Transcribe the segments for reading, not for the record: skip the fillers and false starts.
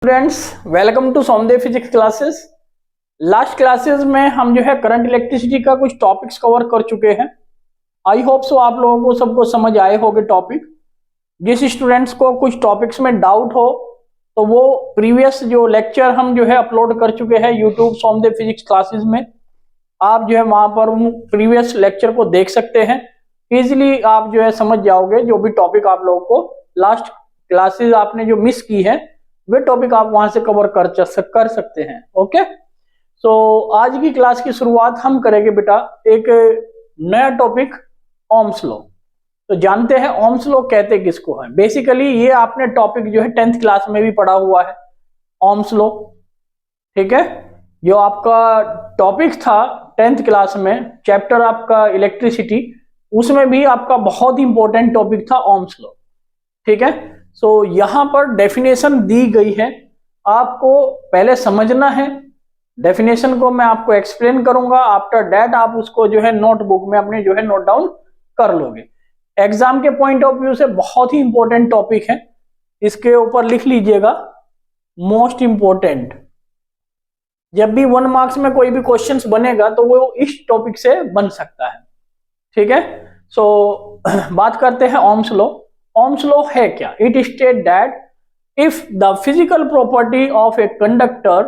Students, welcome to Somdev physics classes. Last classes में हम जो है करंट इलेक्ट्रिसिटी का कुछ टॉपिक्स कवर कर चुके हैं। आई होप सो आप लोगों को सबको समझ आए होंगे टॉपिक। जिस स्टूडेंट्स को कुछ टॉपिक्स में डाउट हो तो वो प्रीवियस जो लेक्चर हम जो है अपलोड कर चुके हैं यूट्यूब सोमदेव फिजिक्स क्लासेस में। आप जो है वहां पर उन प्रीवियस लेक्चर को देख सकते हैं। इजिली आप जो है समझ जाओगे जो भी टॉपिक आप लोगों को लास्ट क्लासेस आपने जो मिस की है वे टॉपिक आप वहां से कवर कर सकते हैं। ओके, सो आज की क्लास की शुरुआत हम करेंगे बेटा एक नया टॉपिक, ओम्स लॉ। तो जानते हैं ओम्स लॉ कहते किसको है। बेसिकली ये आपने टॉपिक जो है 10th क्लास में भी पढ़ा हुआ है, ओम्स लॉ। ठीक है, जो आपका टॉपिक था 10th क्लास में, चैप्टर आपका इलेक्ट्रिसिटी, उसमें भी आपका बहुत इंपॉर्टेंट टॉपिक था ओम्स लॉ। ठीक है, सो यहां पर डेफिनेशन दी गई है, आपको पहले समझना है। डेफिनेशन को मैं आपको एक्सप्लेन करूंगा, आफ्टर दैट आप उसको जो है नोटबुक में अपने जो है नोट डाउन कर लोगे। एग्जाम के पॉइंट ऑफ व्यू से बहुत ही इंपॉर्टेंट टॉपिक है, इसके ऊपर लिख लीजिएगा मोस्ट इंपॉर्टेंट। जब भी 1 मार्क्स में कोई भी क्वेश्चंस बनेगा तो वो इस टॉपिक से बन सकता है। ठीक है, सो बात करते हैं ओम्स लॉ। ओम्स लॉ है क्या? It state that if the physical property of a conductor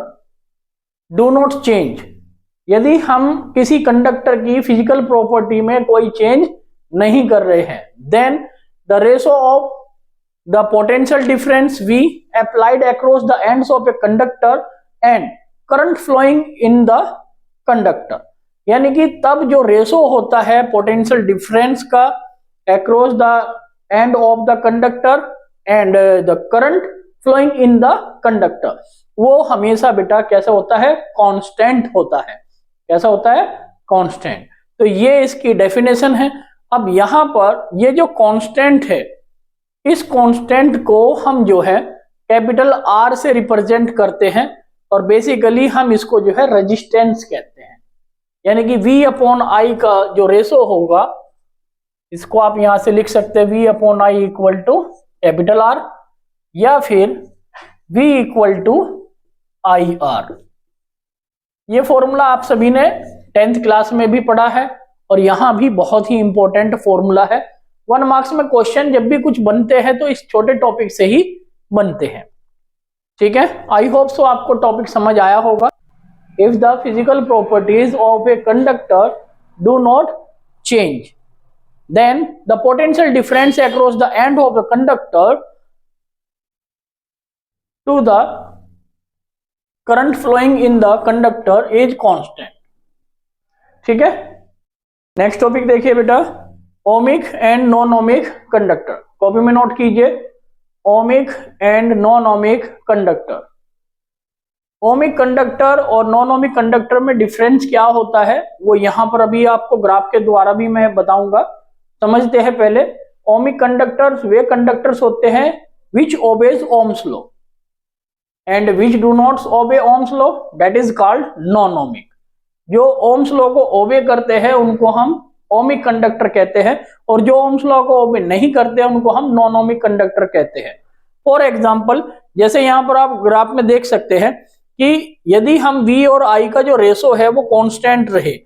do not change, यदि हम किसी कंडक्टर की फिजिकल प्रॉपर्टी में कोई चेंज नहीं कर रहे हैं, then the ratio of the potential difference V applied across the ends of a conductor and current flowing in the conductor, यानी कि तब जो रेशो होता है पोटेंशियल डिफरेंस का across the end of the conductor and the current flowing in the conductor, वो हमेशा बेटा कैसा होता है? कांस्टेंट होता है। कैसा होता है? कांस्टेंट। तो ये इसकी डेफिनेशन है। अब यहां पर ये जो कांस्टेंट है, इस कांस्टेंट को हम जो है कैपिटल R से रिप्रेजेंट करते हैं और बेसिकली हम इसको जो है रेजिस्टेंस कहते हैं। यानी कि V/I का जो रेशो होगा, इसको आप यहां से लिख सकते हैं V/I equal to capital R या फिर V इक्वल टू IR। ये फॉर्मूला आप सभी ने 10th क्लास में भी पढ़ा है और यहां भी बहुत ही इंपॉर्टेंट फॉर्मूला है। 1 मार्क्स में क्वेश्चन जब भी कुछ बनते हैं तो इस छोटे टॉपिक से ही बनते हैं। ठीक है, आई होप सो आपको टॉपिक समझ आया होगा। If the physical properties of a conductor do not change, then the potential difference across the end of the conductor to the current flowing in the conductor is constant। ठीक है, next topic देखिए बेटा, ohmic and non ohmic conductor. Copy में note कीजिए, ohmic and non ohmic conductor. Ohmic conductor और non ohmic conductor में difference क्या होता है वो यहां पर अभी आपको ग्राफ के द्वारा भी मैं बताऊंगा। समझते हैं पहले। ओमिक कंडक्टर्स वे कंडक्टर्स होते हैं which obeys Ohm's law and which do not obey Ohm's law, that is called non ohmic. जो ओम्स लॉ को ओबे करते हैं उनको हम ओमिक कंडक्टर कहते हैं और जो ओम्स लॉ को ओबे नहीं करते हैं उनको हम नॉन ओमिक कंडक्टर कहते हैं। फॉर एग्जाम्पल, जैसे यहाँ पर आप ग्राफ में देख सकते हैं कि यदि हम V और I का जो रेशो है वो कांस्टेंट रहे,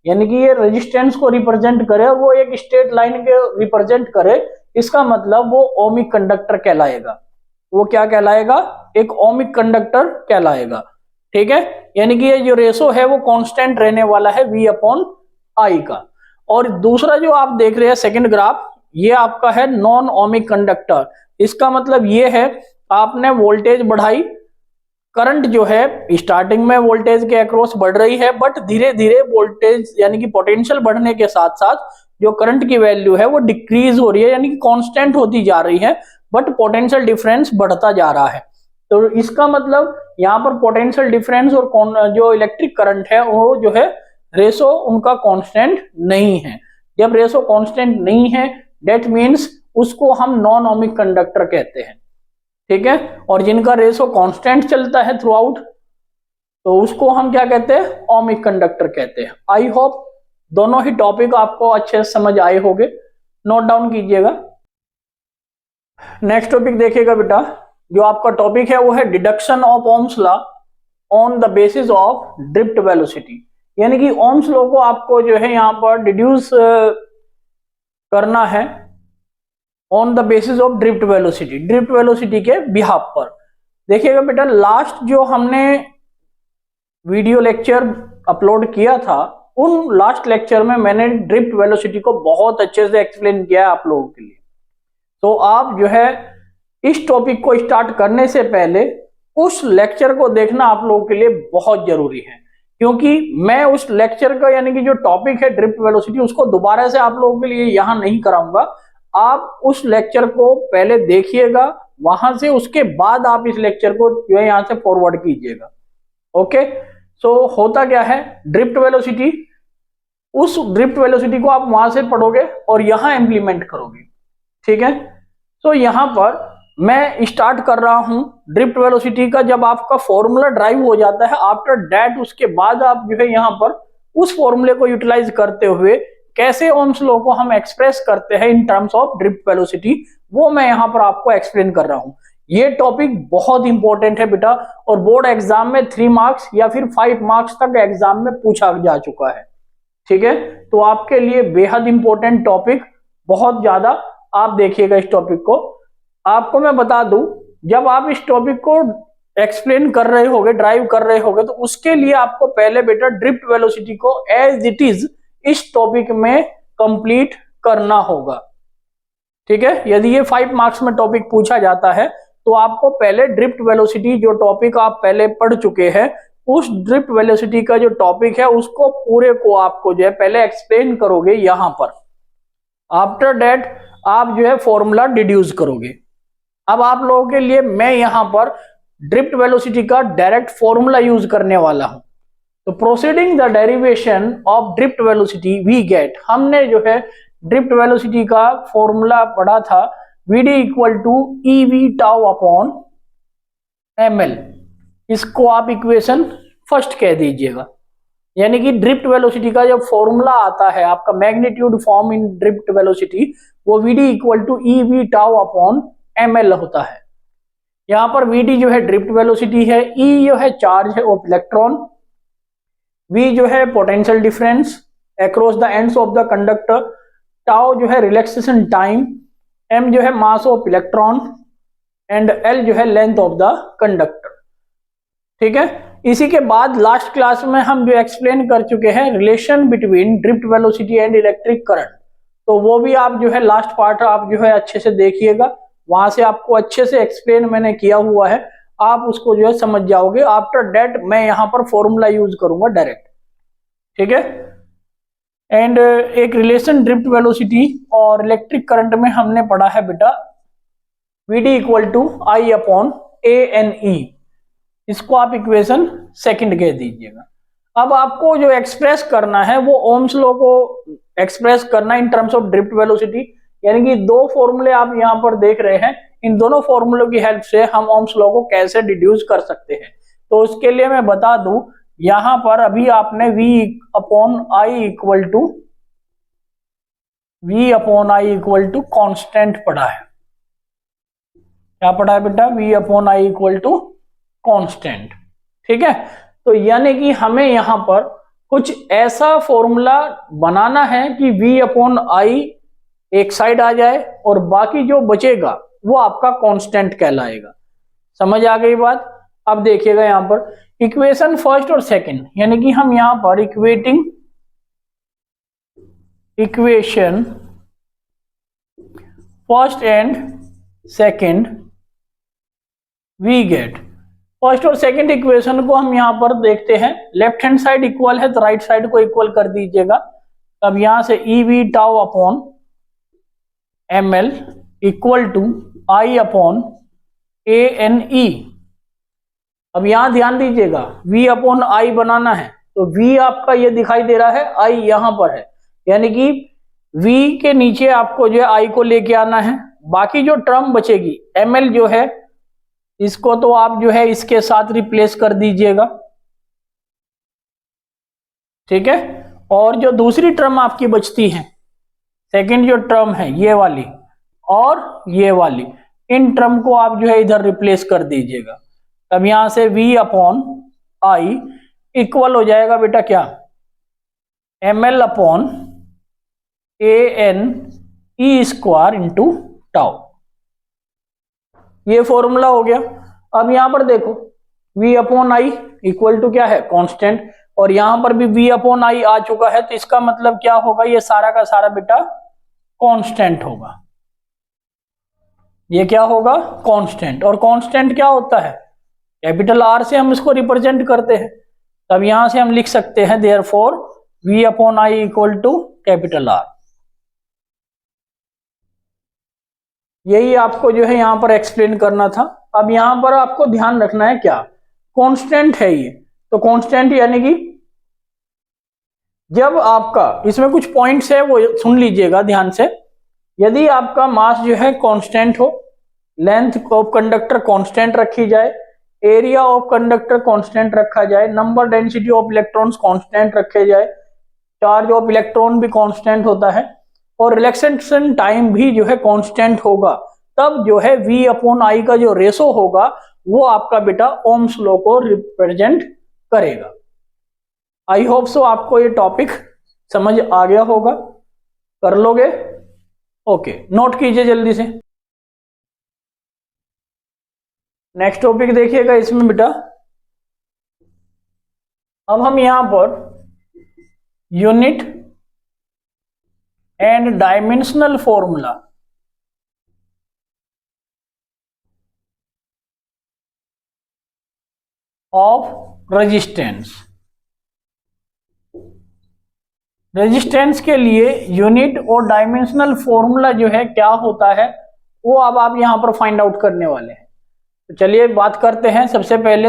यानी कि ये रेजिस्टेंस को रिप्रेजेंट करे और वो एक स्ट्रेट लाइन के रिप्रेजेंट करे, इसका मतलब वो ओमिक कंडक्टर कहलाएगा। वो क्या कहलाएगा? एक ओमिक कंडक्टर कहलाएगा। ठीक है, यानी कि ये जो रेशो है वो कांस्टेंट रहने वाला है V/I का। और दूसरा जो आप देख रहे हैं सेकंड ग्राफ, ये आपका है नॉन ओमिक कंडक्टर। इसका मतलब ये है आपने वोल्टेज बढ़ाई, करंट जो है स्टार्टिंग में वोल्टेज के अक्रॉस बढ़ रही है, बट धीरे धीरे वोल्टेज यानी कि पोटेंशियल बढ़ने के साथ साथ जो करंट की वैल्यू है वो डिक्रीज हो रही है, यानी कि कांस्टेंट होती जा रही है, बट पोटेंशियल डिफरेंस बढ़ता जा रहा है। तो इसका मतलब यहाँ पर पोटेंशियल डिफरेंस और जो इलेक्ट्रिक करंट है वो जो है रेशो उनका कांस्टेंट नहीं है। जब रेशो कांस्टेंट नहीं है दैट मीन्स उसको हम नॉन ओमिक कंडक्टर कहते हैं। ठीक है, और जिनका रेशो कांस्टेंट चलता है थ्रू आउट तो उसको हम क्या कहते हैं? ओमिक कंडक्टर कहते हैं। आई होप दोनों ही टॉपिक आपको अच्छे से समझ आए होंगे, नोट डाउन कीजिएगा। नेक्स्ट टॉपिक देखिएगा बेटा, जो आपका टॉपिक है वो है deduction of Ohm's law on the basis of drift velocity, यानी कि ओम्स लॉ को आपको जो है यहाँ पर डिड्यूस करना है on the basis of drift velocity के बिहाफ पर। देखिएगा बेटा, लास्ट जो हमने वीडियो लेक्चर अपलोड किया था, उन लास्ट लेक्चर में मैंने ड्रिफ्ट वेलोसिटी को बहुत अच्छे से एक्सप्लेन किया है आप लोगों के लिए। तो आप जो है इस टॉपिक को स्टार्ट करने से पहले उस लेक्चर को देखना आप लोगों के लिए बहुत जरूरी है, क्योंकि मैं उस लेक्चर का यानी कि जो टॉपिक है ड्रिफ्ट वेलोसिटी उसको दोबारा से आप लोगों के लिए यहां नहीं कराऊंगा। आप उस लेक्चर को पहले देखिएगा, वहां से उसके बाद आप इस लेक्चर को जो है यहां से फॉरवर्ड कीजिएगा। ओके, सो होता क्या है, ड्रिफ्ट वेलोसिटी, उस ड्रिफ्ट वेलोसिटी को आप वहां से पढ़ोगे और यहां इंप्लीमेंट करोगे। ठीक है, तो यहां पर मैं स्टार्ट कर रहा हूं ड्रिफ्ट वेलोसिटी का। जब आपका फॉर्मूला ड्राइव हो जाता है, आफ्टर दैट उसके बाद आप जो है यहां पर उस फॉर्मूले को यूटिलाइज करते हुए कैसे ओम्स लॉ को हम एक्सप्रेस करते हैं in terms of drift velocity, वो मैं यहां पर आपको एक्सप्लेन कर रहा हूं। ये टॉपिक बहुत इंपॉर्टेंट है बेटा, और बोर्ड एग्जाम में 3 मार्क्स या फिर 5 मार्क्स तक एग्जाम में पूछा जा चुका है। ठीक है, तो आपके लिए बेहद इंपॉर्टेंट टॉपिक, बहुत ज्यादा आप देखिएगा इस टॉपिक को। आपको मैं बता दूं, जब आप इस टॉपिक को एक्सप्लेन कर रहे होगे, ड्राइव कर रहे होगे, तो उसके लिए आपको पहले बेटा ड्रिफ्ट वेलोसिटी को एज इट इज इस टॉपिक में कंप्लीट करना होगा। ठीक है, यदि ये 5 मार्क्स में टॉपिक पूछा जाता है तो आपको पहले ड्रिफ्ट वेलोसिटी जो टॉपिक आप पहले पढ़ चुके हैं, उस ड्रिफ्ट वेलोसिटी का जो टॉपिक है उसको पूरे को आपको जो है पहले एक्सप्लेन करोगे यहां पर। आफ्टर दैट आप जो है फॉर्मूला डिड्यूस करोगे। अब आप लोगों के लिए मैं यहां पर ड्रिफ्ट वेलोसिटी का डायरेक्ट फॉर्मूला यूज करने वाला हूं। तो proceeding the derivation of drift velocity we get, हमने जो है ड्रिफ्ट वेलोसिटी का फॉर्मूला पढ़ा था, Vd equal to EV tau upon ml। इसको आप इक्वेशन फर्स्ट कह दीजिएगा, यानी कि ड्रिफ्ट वेलोसिटी का जब फॉर्मूला आता है आपका magnitude form in drift velocity, वो Vd equal to EV tau upon ml होता है। यहां पर Vd जो है ड्रिफ्ट वेलोसिटी है, E जो है चार्ज है ऑफ इलेक्ट्रॉन, V जो है potential difference across the ends of the conductor, tau जो है रिलैक्सेशन टाइम, m जो है मास ऑफ इलेक्ट्रॉन एंड L जो है लेंथ ऑफ द कंडक्टर। ठीक है, इसी के बाद लास्ट क्लास में हम जो एक्सप्लेन कर चुके हैं relation between drift velocity and electric current, तो वो भी आप जो है लास्ट पार्ट आप जो है अच्छे से देखिएगा, वहां से आपको अच्छे से एक्सप्लेन मैंने किया हुआ है, आप उसको जो है समझ जाओगे। आफ्टर दैट मैं यहां पर फॉर्मूला यूज करूंगा डायरेक्ट। ठीक है, एंड एक रिलेशन ड्रिफ्ट वेलोसिटी और इलेक्ट्रिक करंट में हमने पढ़ा है बेटा Vd equal to I upon ANE, इसको आप इक्वेशन सेकंड कह दीजिएगा। अब आपको जो एक्सप्रेस करना है वो ओम्स लॉ को एक्सप्रेस करना in terms of drift velocity, यानी कि 2 फॉर्मूले आप यहां पर देख रहे हैं, इन दोनों फॉर्मूलों की हेल्प से हम ओम्स लॉ को कैसे डिड्यूस कर सकते हैं। तो उसके लिए मैं बता दूं, यहां पर अभी आपने V upon I equal to constant पढ़ा है। क्या पढ़ा है बेटा? V upon I equal to constant. ठीक है, तो यानी कि हमें यहां पर कुछ ऐसा फॉर्मूला बनाना है कि V अपॉन आई एक साइड आ जाए और बाकी जो बचेगा वो आपका कांस्टेंट कहलाएगा। समझ आ गई बात? अब देखिएगा यहां पर इक्वेशन फर्स्ट और सेकंड, यानी कि हम यहां पर equation first and second we get, first और सेकंड इक्वेशन को हम यहां पर देखते हैं। लेफ्ट हैंड साइड इक्वल है तो राइट साइड को इक्वल कर दीजिएगा। अब यहां से EV tau upon ml equal to I upon ANE। अब यहां ध्यान दीजिएगा, V अपॉन I बनाना है तो V आपका ये दिखाई दे रहा है, I यहां पर है, यानी कि V के नीचे आपको जो है I को लेके आना है। बाकी जो टर्म बचेगी ml जो है, इसको तो आप जो है इसके साथ रिप्लेस कर दीजिएगा। ठीक है, और जो दूसरी टर्म आपकी बचती है, सेकंड जो टर्म है ये वाली और ये वाली, इन टर्म को आप जो है इधर रिप्लेस कर दीजिएगा। अब यहां से V अपॉन आई इक्वल हो जाएगा बेटा क्या, ml upon ANE² into tau. ये फॉर्मूला हो गया। अब यहां पर देखो V upon I equal to क्या है, कांस्टेंट, और यहां पर भी V अपॉन आई आ चुका है, तो इसका मतलब क्या होगा, ये सारा का सारा बेटा कांस्टेंट होगा। ये क्या होगा, कांस्टेंट। और कांस्टेंट क्या होता है, कैपिटल R से हम इसको रिप्रेजेंट करते हैं। तब यहां से हम लिख सकते हैं therefore V upon I equal to capital R। यही आपको जो है यहां पर एक्सप्लेन करना था। अब यहां पर आपको ध्यान रखना है क्या, कांस्टेंट है ये, तो कांस्टेंट यानी कि जब आपका इसमें कुछ पॉइंट्स है वो सुन लीजिएगा ध्यान से। यदि आपका मास जो है कांस्टेंट हो, लेंथ ऑफ कंडक्टर कांस्टेंट रखी जाए, एरिया ऑफ कंडक्टर कांस्टेंट रखा जाए, number density of electrons constant रखे जाए, चार्ज ऑफ इलेक्ट्रॉन भी कांस्टेंट होता है, और रिलैक्सेशन टाइम भी जो है कांस्टेंट होगा, तब जो है V अपॉन आई का जो रेशो होगा वो आपका बेटा ओम्स लॉ को रिप्रेजेंट करेगा। आई होप सो आपको ये टॉपिक समझ आ गया होगा, कर लोगे, ओके, नोट कीजिए जल्दी से। नेक्स्ट टॉपिक देखिएगा इसमें बेटा, अब हम यहां पर unit and dimensional formula of resistance, resistance के लिए यूनिट और डायमेंशनल फॉर्मूला जो है क्या होता है वो अब आप यहां पर फाइंड आउट करने वाले हैं। तो चलिए बात करते हैं। सबसे पहले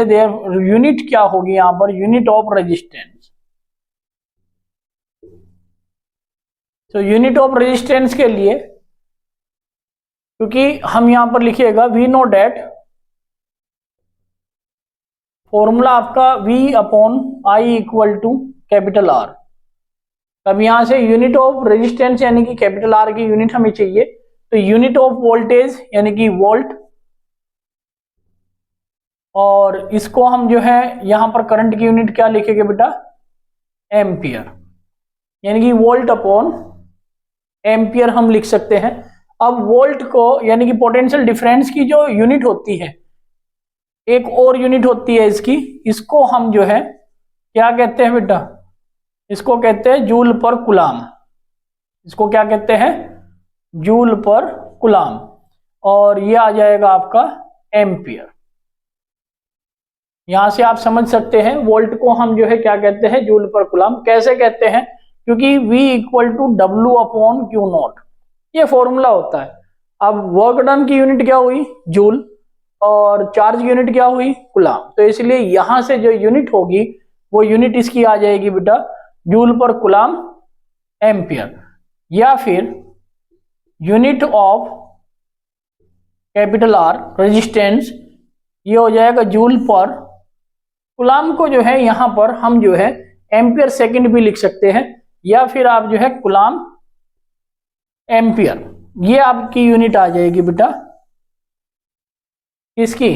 यूनिट क्या होगी यहां पर, यूनिट ऑफ रेजिस्टेंस। तो यूनिट ऑफ रेजिस्टेंस के लिए, क्योंकि हम यहां पर लिखिएगा वी नो डेट, फॉर्मूला आपका V upon I equal to capital R। अब यहां से यूनिट ऑफ रेजिस्टेंस यानी कि कैपिटल R की यूनिट हमें चाहिए, तो यूनिट ऑफ वोल्टेज यानी कि वोल्ट, और इसको हम जो है यहां पर करंट की यूनिट क्या लिखेंगे बेटा, एम्पियर, यानी कि वोल्ट अपॉन एम्पियर हम लिख सकते हैं। अब वोल्ट को यानी कि पोटेंशियल डिफरेंस की जो यूनिट होती है, एक और यूनिट होती है इसकी, इसको हम जो है क्या कहते हैं बेटा, इसको कहते हैं जूल पर कुलाम। इसको क्या कहते हैं, जूल पर कुलाम, और ये आ जाएगा आपका एम्पियर। यहां से आप समझ सकते हैं वोल्ट को हम जो है क्या कहते हैं, जूल पर कुलाम। कैसे कहते हैं, क्योंकि V equal to W upon Q naught, ये फॉर्मूला होता है। अब वर्क डन की यूनिट क्या हुई, जूल, और चार्ज यूनिट क्या हुई, कुलाम, तो इसलिए यहां से जो यूनिट होगी वो यूनिट इसकी आ जाएगी बेटा जूल पर कुलाम एम्पियर, या फिर unit of capital R resistance, ये हो जाएगा जूल पर कुलाम, को जो है यहां पर हम जो है एम्पियर सेकंड भी लिख सकते हैं, या फिर आप जो है कुलाम एम्पियर, ये आपकी यूनिट आ जाएगी बेटा किसकी,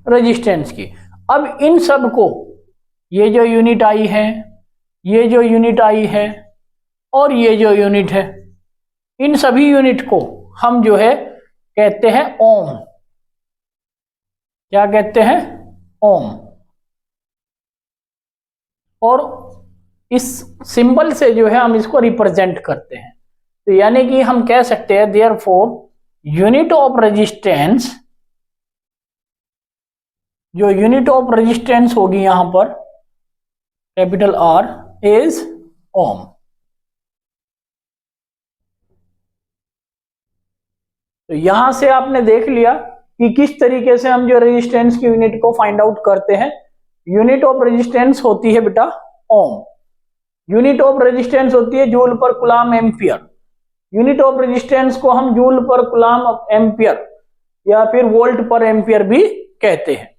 रेजिस्टेंस की। अब इन सब को, ये जो यूनिट आई है, ये जो यूनिट आई है, और ये जो यूनिट है, इन सभी यूनिट को हम जो है कहते हैं ओम। क्या कहते हैं, ओम। और इस सिंबल से जो है हम इसको रिप्रेजेंट करते हैं। तो यानी कि हम कह सकते हैं देयरफॉर यूनिट ऑफ रेजिस्टेंस, जो यूनिट ऑफ रेजिस्टेंस होगी यहां पर कैपिटल R इज ओम। तो यहां से आपने देख लिया कि किस तरीके से हम जो रेजिस्टेंस की यूनिट को फाइंड आउट करते हैं। यूनिट ऑफ रेजिस्टेंस होती है बेटा ओम, यूनिट ऑफ रेजिस्टेंस होती है जूल पर कुलाम एम्पियर, यूनिट ऑफ रेजिस्टेंस को हम जूल पर कुलाम एम्पियर या फिर वोल्ट पर एम्पियर भी कहते हैं।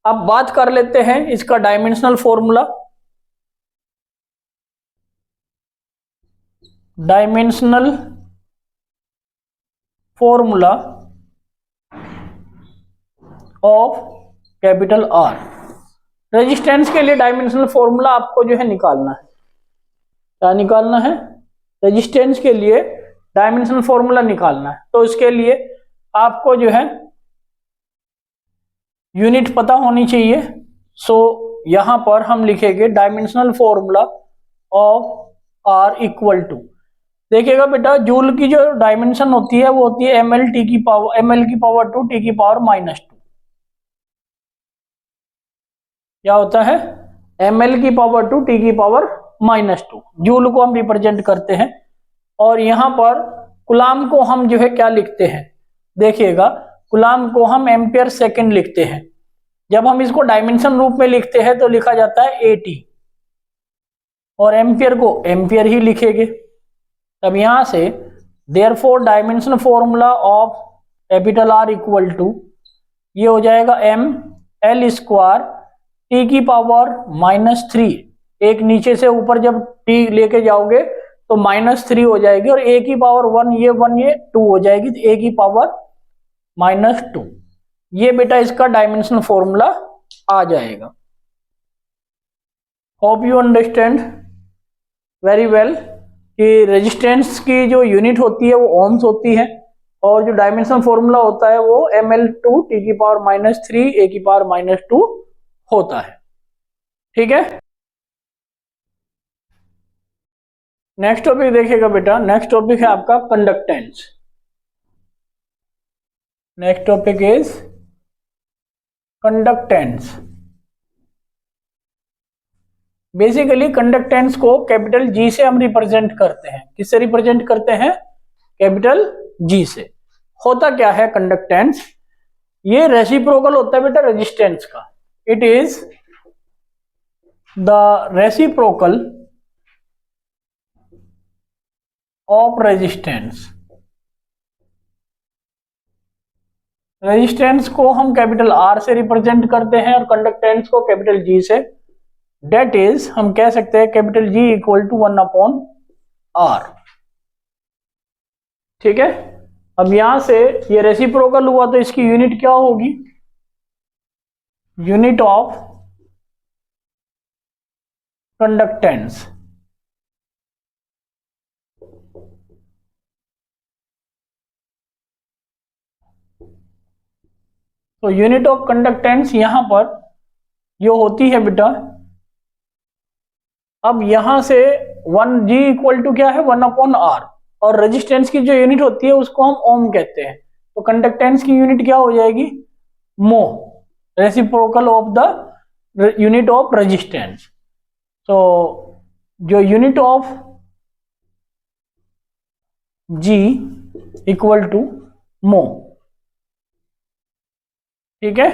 अब बात कर लेते हैं इसका dimensional formula. Dimensional formula of capital R. Resistance के लिए डायमेंशनल फॉर्मूला आपको जो है निकालना है। क्या निकालना है? रेजिस्टेंस के लिए डायमेंशनल फॉर्मूला निकालना है। तो इसके लिए आपको जो है यूनिट पता होनी चाहिए। सो यहां पर हम लिखेंगे dimensional formula of R equal to, देखिएगा बेटा, जूल की जो डायमेंशन होती है वो होती है ml की पावर 2 टी की पावर -2। क्या होता है? ml की पावर 2 टी की पावर -2, जूल को हम रिप्रेजेंट करते हैं। और यहां पर कूलाम को हम जो है क्या लिखते हैं? देखिएगा, कूलाम को हम एम्पियर सेकेंड लिखते हैं। जब हम इसको डायमेंशन रूप में लिखते हैं तो लिखा जाता है AT, और एम्पियर को एम्पियर ही लिखेंगे। तब यहां से therefore dimension formula of capital R equal to, ये हो जाएगा ml स्क्वायर टी की पावर -3, एक नीचे से ऊपर जब t लेके जाओगे तो -3 हो जाएगी, और a की पावर 1 ये 2 हो जाएगी, तो a की पावर -2। ये बेटा इसका डायमेंशनल फॉर्मूला आ जाएगा। Hope you understand very well कि रेजिस्टेंस की जो यूनिट होती है वो ओम्स होती है, और जो डायमेंशनल फॉर्मूला होता है वो ml2 टी की पावर -3 a की पावर -2 होता है। ठीक है, नेक्स्ट टॉपिक देखिएगा बेटा। नेक्स्ट टॉपिक है आपका conductance. Next topic is conductance. Basically conductance को कैपिटल G से हम रिप्रेजेंट करते हैं। किससे रिप्रेजेंट करते हैं? कैपिटल G से। होता क्या है कंडक्टेंस? ये रेसिप्रोकल होता है बेटा रेजिस्टेंस का। It is the reciprocal of resistance. Resistance को हम कैपिटल R से रिप्रेजेंट करते हैं और कंडक्टेंस को कैपिटल G से। डेट इज, हम कह सकते हैं capital G equal to 1/R। ठीक है, अब यहां से ये रेसिप्रोकल हुआ तो इसकी यूनिट क्या होगी? Unit of conductance. तो यूनिट ऑफ कंडक्टेंस यहां पर जो होती है बेटा, अब यहां से 1G इक्वल टू क्या है? 1/R, और रेजिस्टेंस की जो यूनिट होती है उसको हम ओम कहते हैं। तो कंडक्टेंस की यूनिट क्या हो जाएगी? Mho, reciprocal of the unit of resistance. तो जो unit of G equal to mho. ठीक है,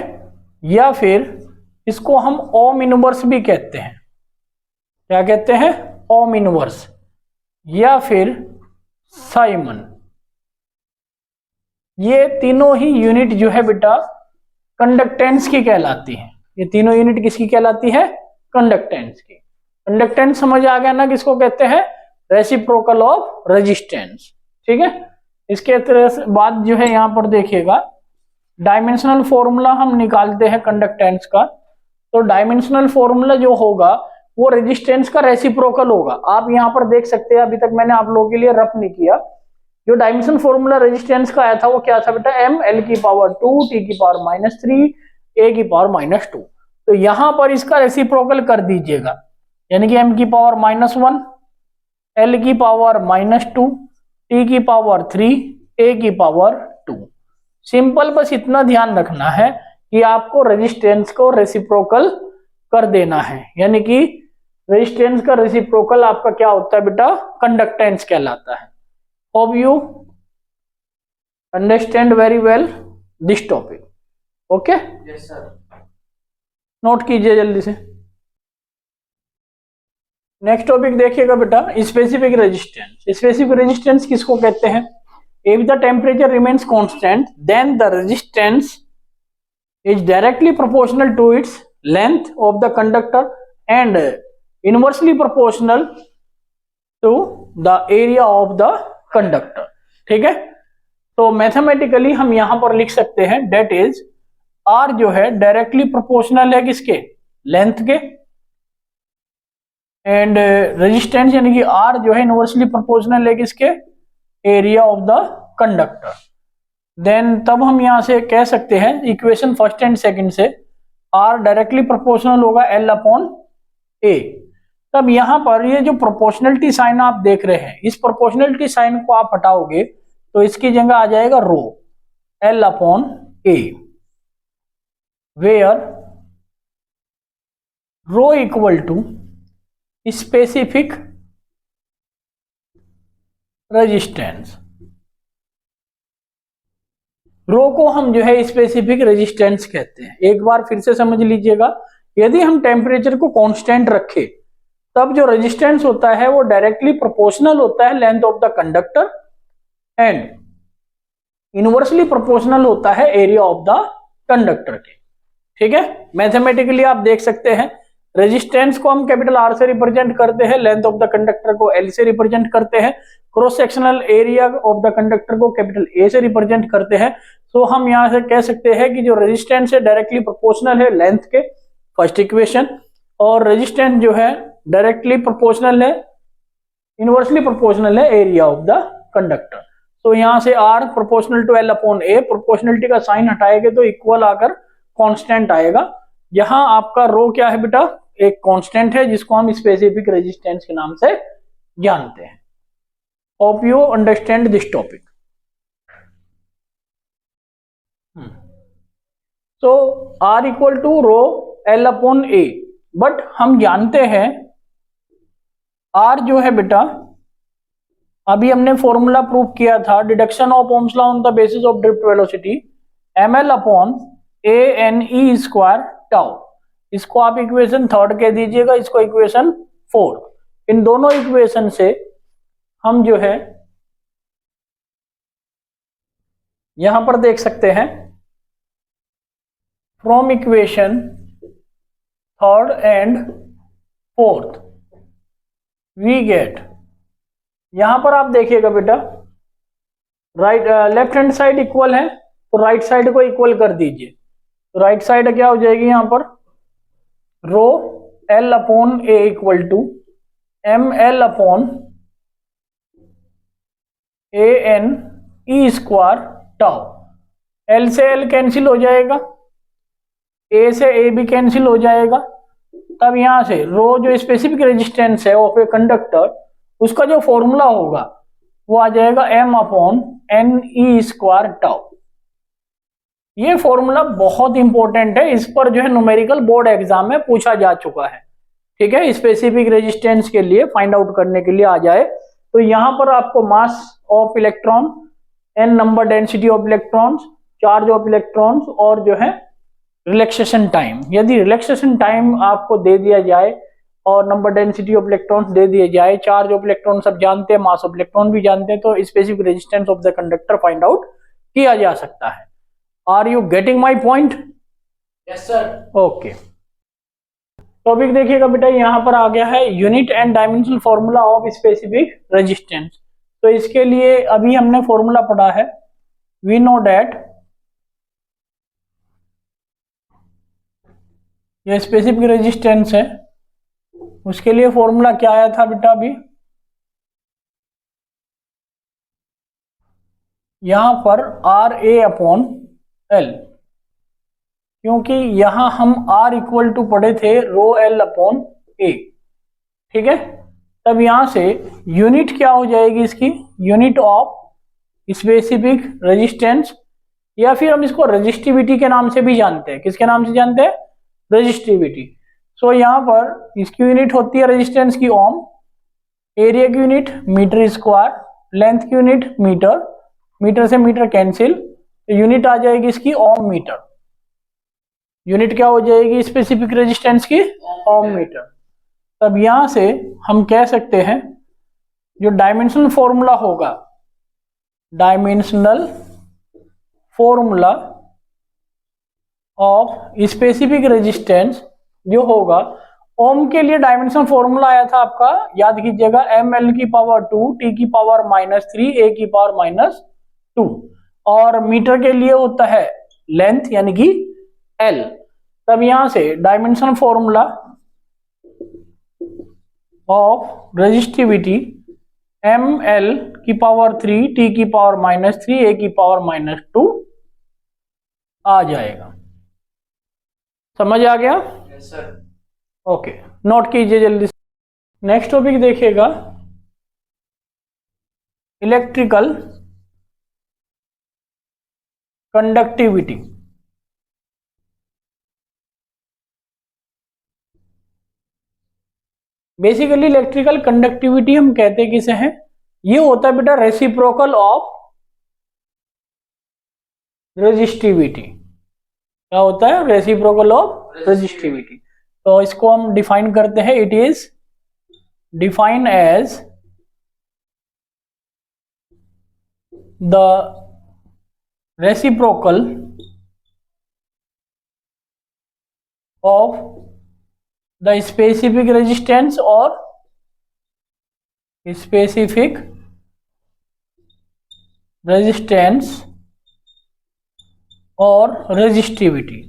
या फिर इसको हम ओम इनवर्स भी कहते हैं। क्या कहते हैं? ओम इनवर्स, या फिर साइमन। ये तीनों ही यूनिट जो है बेटा कंडक्टेंस की कहलाती है। ये तीनों यूनिट किसकी कहलाती है? कंडक्टेंस की। कंडक्टेंस समझ आ गया ना किसको कहते हैं? Reciprocal of resistance. ठीक है, इसके बाद जो है यहां पर देखिएगा डायमेंशनल फॉर्मूला हम निकालते हैं कंडक्टेंस का। तो डायमेंशनल फॉर्मूला जो होगा वो रेजिस्टेंस का रेसिप्रोकल होगा। आप यहां पर देख सकते हैं, अभी तक मैंने आप लोगों के लिए रफ नहीं किया। जो डायमेंशन फॉर्मूला रेजिस्टेंस का आया था वो क्या था बेटा? ml की पावर 2 टी की पावर -3 a की पावर -2। तो यहां पर इसका रेसिप्रोकल कर दीजिएगा, यानी कि m की पावर -1, l की पावर -2, t की पावर 3, a की पावर 2। सिंपल, बस इतना ध्यान रखना है कि आपको रेजिस्टेंस को रेसिप्रोकल कर देना है, यानी कि रेजिस्टेंस का रेसिप्रोकल आपका क्या होता है बेटा? कंडक्टेंस कहलाता है। Hope you understand very well this topic. Okay, yes sir. Note कीजिए जल्दी से। नेक्स्ट टॉपिक देखिएगा बेटा, स्पेसिफिक रेजिस्टेंस। स्पेसिफिक रेजिस्टेंस किसको कहते हैं? If the temperature remains constant, then the resistance is directly proportional to its length of the conductor and inversely proportional to the area of the conductor। ठीक है, तो mathematically हम यहां पर लिख सकते हैं डेट इज आर जो है डायरेक्टली प्रोपोर्शनल है किसके, लेंथ के, एंड रेजिस्टेंस यानी कि आर जो है इनवर्सली प्रोपोर्शनल है किसके, area of the conductor. Then तब हम यहां से कह सकते हैं इक्वेशन फर्स्ट एंड सेकंड से, आर डायरेक्टली प्रोपोर्शनल होगा एल अपॉन ए। तब यहां पर ये जो प्रोपोर्शनलिटी साइन आप देख रहे हैं, इस प्रोपोर्शनलिटी साइन को आप हटाओगे तो इसकी जगह आ जाएगा rho, L upon A, where rho equal to specific resistance. Rho को हम जो है स्पेसिफिक रेजिस्टेंस कहते हैं। एक बार फिर से समझ लीजिएगा, यदि हम टेम्परेचर को कांस्टेंट रखें तब जो रेजिस्टेंस होता है वो डायरेक्टली प्रोपोर्शनल होता है length of the conductor and inversely proportional होता है एरिया ऑफ द कंडक्टर के। ठीक है, मैथमेटिकली आप देख सकते हैं रेजिस्टेंस को हम कैपिटल आर से रिप्रेजेंट करते हैं, लेंथ ऑफ द कंडक्टर को एल से रिप्रेजेंट करते हैं, cross sectional area of the conductor को कैपिटल ए से रिप्रेजेंट करते हैं। तो हम यहां से कह सकते हैं कि जो रेजिस्टेंस है डायरेक्टली प्रोपोर्शनल है लेंथ के, फर्स्ट इक्वेशन, और रेजिस्टेंस जो है डायरेक्टली प्रोपोर्शनल है, इनवर्सली प्रोपोर्शनल है एरिया ऑफ द कंडक्टर। तो यहां से R proportional to L upon A, proportionality का साइन हटाएंगे तो इक्वल आकर कांस्टेंट आएगा। यहां आपका रो क्या है बेटा, एक कांस्टेंट है जिसको हम स्पेसिफिक रेजिस्टेंस के नाम से जानते हैं। Hope you understand this topic. तो R equal to rho L upon A, but हम जानते हैं आर जो है बेटा, अभी हमने फॉर्मूला प्रूव किया था, deduction of Ohm's law on the basis of drift velocity, M L upon A N E square tau. इसको आप इक्वेशन थर्ड कह दीजिएगा, इसको इक्वेशन फोर्थ। इन दोनों इक्वेशन से हम जो है यहां पर देख सकते हैं, from equation third and fourth we get, यहां पर आप देखिएगा बेटा right left hand side equal है तो राइट साइड को इक्वल कर दीजिए। तो राइट साइड क्या हो जाएगी यहां पर, rho L upon A equal to M L upon A N E square tau. L से एल कैंसिल हो जाएगा, ए से ए भी कैंसिल हो जाएगा। तब यहां से रो जो स्पेसिफिक रेजिस्टेंस है ऑफ ए कंडक्टर, उसका जो फॉर्मूला होगा वो आ जाएगा M upon N E square tau. ये फॉर्मूला बहुत इंपॉर्टेंट है, इस पर जो है न्यूमेरिकल बोर्ड एग्जाम में पूछा जा चुका है। ठीक है, स्पेसिफिक रेजिस्टेंस के लिए फाइंड आउट करने के लिए आ जाए तो यहां पर आपको mass of electron, N number density of electrons, charge of electrons और जो है रिलैक्सेशन टाइम। यदि रिलैक्सेशन टाइम आपको दे दिया जाए और नंबर डेंसिटी ऑफ इलेक्ट्रॉन्स दे दिए जाए, चार्ज ऑफ इलेक्ट्रॉन सब जानते हैं, मास ऑफ इलेक्ट्रॉन भी जानते हैं, तो specific resistance of the conductor find out किया जा सकता है। Are you getting my point? Yes sir. Okay, topic देखिएगा बेटा, यहां पर आ गया है unit and dimensional formula of specific resistance. तो इसके लिए अभी हमने फॉर्मूला पढ़ा है, वी नो डैट ये स्पेसिफिक रेजिस्टेंस है, उसके लिए फॉर्मूला क्या आया था बेटा अभी, यहां पर आर ए अपॉन एल, क्योंकि यहां हम आर इक्वल टू पढ़े थे रो एल अपॉन ए। ठीक है, तब यहां से यूनिट क्या हो जाएगी इसकी, यूनिट ऑफ स्पेसिफिक रेजिस्टेंस, या फिर हम इसको रेजिस्टिविटी के नाम से भी जानते हैं। किसके नाम से जानते हैं? रेजिस्टिविटी। सो यहां पर इसकी यूनिट होती है रेजिस्टेंस की ओम, एरिया की यूनिट मीटर स्क्वायर, लेंथ की यूनिट मीटर, मीटर से मीटर कैंसिल, तो यूनिट आ जाएगी इसकी ओम मीटर। यूनिट क्या हो जाएगी स्पेसिफिक रेजिस्टेंस की? ओम मीटर। तब यहां से हम कह सकते हैं जो डायमेंशनल फॉर्मूला होगा, dimensional formula of specific resistance जो होगा, ओम के लिए डायमेंशनल फॉर्मूला आया था आपका, याद कीजिएगा, एम एल की पावर 2 टी की पावर -3 ए की पावर -2, और मीटर के लिए होता है लेंथ यानी कि L, तब यहां से dimensional formula of resistivity ml की पावर 3 t की पावर -3 a की पावर -2 आ जाएगा। समझ आ गया? Yes sir. ओके, नोट कीजिए जल्दी से। नेक्स्ट टॉपिक देखिएगा, electrical conductivity. Basically electrical conductivity हम कहते किसे हैं? ये होता है बेटा रेसिप्रोकल ऑफ रेजिस्टिविटी। क्या होता है? Reciprocal of resistivity. तो इसको हम डिफाइन करते हैं, it is defined as the reciprocal of the specific resistance और स्पेसिफिक रेजिस्टेंस और resistivity.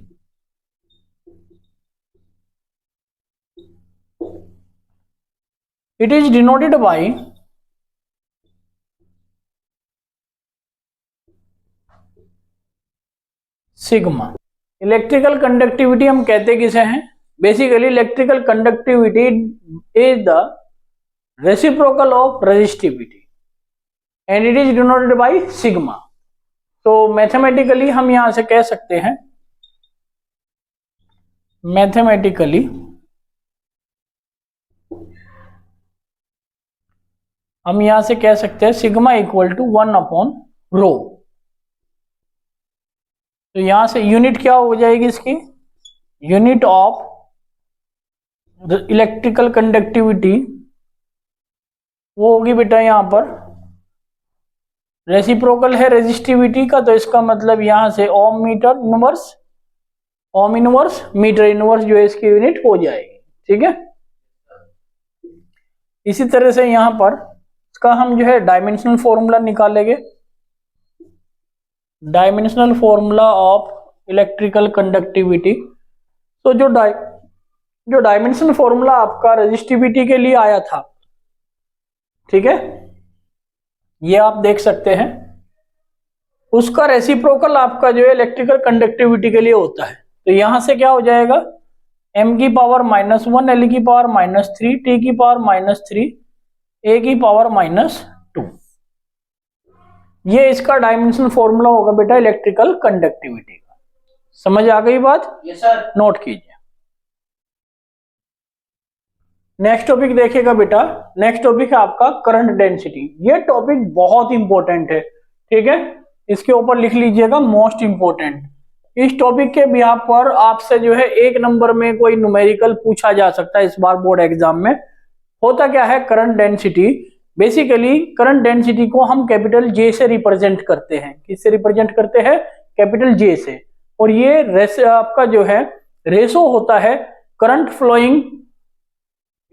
It is denoted by sigma. Electrical conductivity हम कहते किसे हैं? Basically electrical conductivity is the reciprocal of resistivity and it is denoted by sigma. तो mathematically हम यहां से कह सकते हैं, मैथमेटिकली हम यहां से कह सकते हैं सिग्मा इक्वल टू 1/ρ। तो यहां से यूनिट क्या हो जाएगी इसकी? यूनिट ऑफ इलेक्ट्रिकल कंडक्टिविटी वो होगी बेटा यहां पर रेसिप्रोकल है रेजिस्टिविटी का, तो इसका मतलब यहां से ohm metre inverse, ohm inverse metre inverse जो है इसकी यूनिट हो जाएगी। ठीक है, इसी तरह से यहां पर इसका हम जो है डायमेंशनल फॉर्मूला निकालेंगे। Dimensional formula of electrical conductivity. तो जो डायमेंशनल फॉर्मूला आपका रेजिस्टिविटी के लिए आया था, ठीक है, ये आप देख सकते हैं, उसका रेसिप्रोकल आपका जो है इलेक्ट्रिकल कंडक्टिविटी के लिए होता है। तो यहां से क्या हो जाएगा? m की पावर -1, l की पावर -3, t की पावर -3, a की पावर -2। ये इसका डायमेंशनल फॉर्मूला होगा बेटा इलेक्ट्रिकल कंडक्टिविटी का। समझ आ गई बात? Yes sir. नोट कीजिए। नेक्स्ट टॉपिक देखिएगा बेटा, नेक्स्ट टॉपिक है आपका करंट डेंसिटी। ये टॉपिक बहुत इंपॉर्टेंट है, ठीक है, इसके ऊपर लिख लीजिएगा मोस्ट इंपॉर्टेंट। इस टॉपिक के बिहाफ पर आपसे जो है 1 नंबर में कोई न्यूमेरिकल पूछा जा सकता है इस बार बोर्ड एग्जाम में। होता क्या है current density? Basically current density को हम कैपिटल जे से रिप्रेजेंट करते हैं। किससे रिप्रेजेंट करते हैं? कैपिटल जे से। और ये आपका जो है रेशो होता है current flowing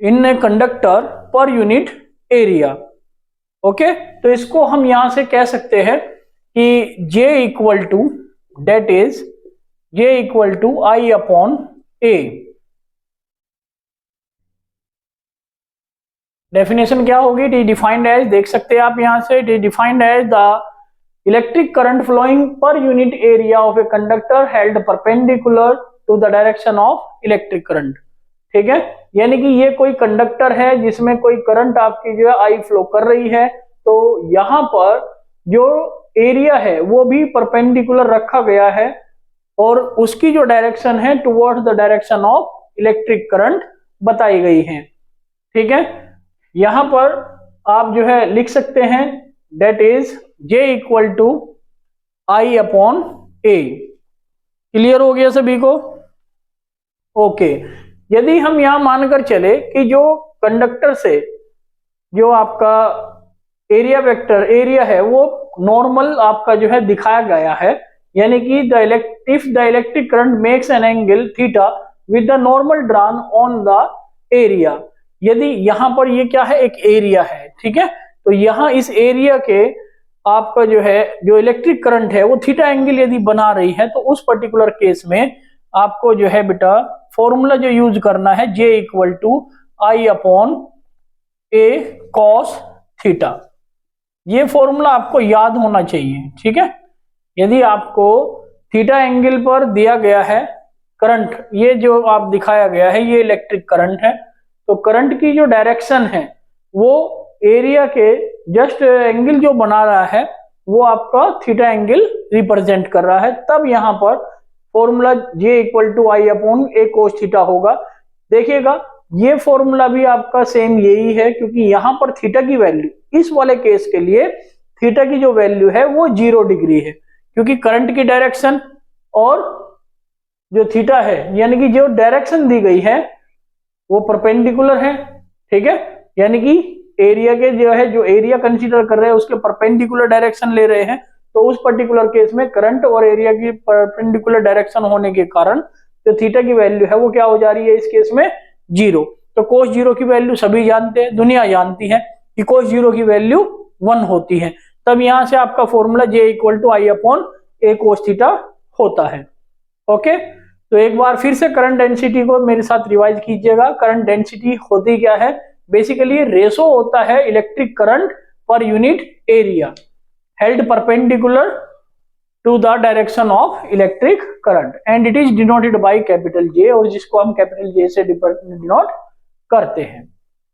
in a conductor per unit area. Okay, तो इसको हम यहां से कह सकते हैं कि J equal to that is J equal to I/A। Definition क्या होगी? इट इज डिफाइंड एज, देख सकते हैं आप यहां से, it is defined as the electric current flowing per unit area of a conductor held perpendicular to the direction of electric current. ठीक है, यानी कि ये कोई कंडक्टर है जिसमें कोई करंट आपकी जो है आई फ्लो कर रही है, तो यहां पर जो एरिया है वो भी परपेंडिकुलर रखा गया है और उसकी जो डायरेक्शन है towards the direction of electric current बताई गई है। ठीक है, यहां पर आप जो है लिख सकते हैं that is J equal to I/A। Clear हो गया सभी को? ओके, यदि हम यहां मानकर चले कि जो कंडक्टर से जो आपका एरिया वेक्टर एरिया है वो नॉर्मल आपका जो है दिखाया गया है, यानी कि if the electric current makes an angle theta with the normal drawn on the area. यदि यहां पर ये क्या है? एक एरिया है, ठीक है, तो यहां इस एरिया के आपका जो है जो इलेक्ट्रिक करंट है वो थीटा एंगल यदि बना रही है, तो उस पर्टिकुलर केस में आपको जो है बेटा फॉर्मूला जो यूज करना है J equal to I upon A cos theta. ये फॉर्मूला आपको याद होना चाहिए, ठीक है। यदि आपको थीटा एंगल पर दिया गया है करंट, ये जो आप दिखाया गया है ये इलेक्ट्रिक करंट है, तो करंट की जो डायरेक्शन है वो एरिया के जस्ट एंगल जो बना रहा है वो आपका थीटा एंगल रिप्रेजेंट कर रहा है, तब यहां पर formula J equal to I upon A cos theta होगा। देखिएगा ये फॉर्मूला भी आपका सेम यही है, क्योंकि यहां पर थीटा की वैल्यू इस वाले केस के लिए थीटा की जो वैल्यू है वो 0 डिग्री है, क्योंकि करंट की डायरेक्शन और जो थीटा है यानी कि जो डायरेक्शन दी गई है वो परपेंडिकुलर है, ठीक है। यानी कि एरिया के जो है, जो एरिया कंसीडर कर रहे हैं उसके परपेंडिकुलर डायरेक्शन ले रहे हैं, तो उस पर्टिकुलर केस में करंट और एरिया की परपेंडिकुलर डायरेक्शन होने के कारण जो थीटा की वैल्यू है वो क्या हो जा रही है इस केस में 0। तो कोस 0 की वैल्यू सभी जानते हैं, दुनिया जानती है कि कोस 0 की वैल्यू 1 होती है, तब यहां से आपका formula J equal to I upon A cos theta होता है। ओके, तो एक बार फिर से करंट डेंसिटी को मेरे साथ रिवाइज कीजिएगा। करंट डेंसिटी होती क्या है, बेसिकली रेशो होता है electric current per unit area held perpendicular to the direction of electric current and it is denoted by capital J, और जिसको हम कैपिटल J से डिनोट करते हैं,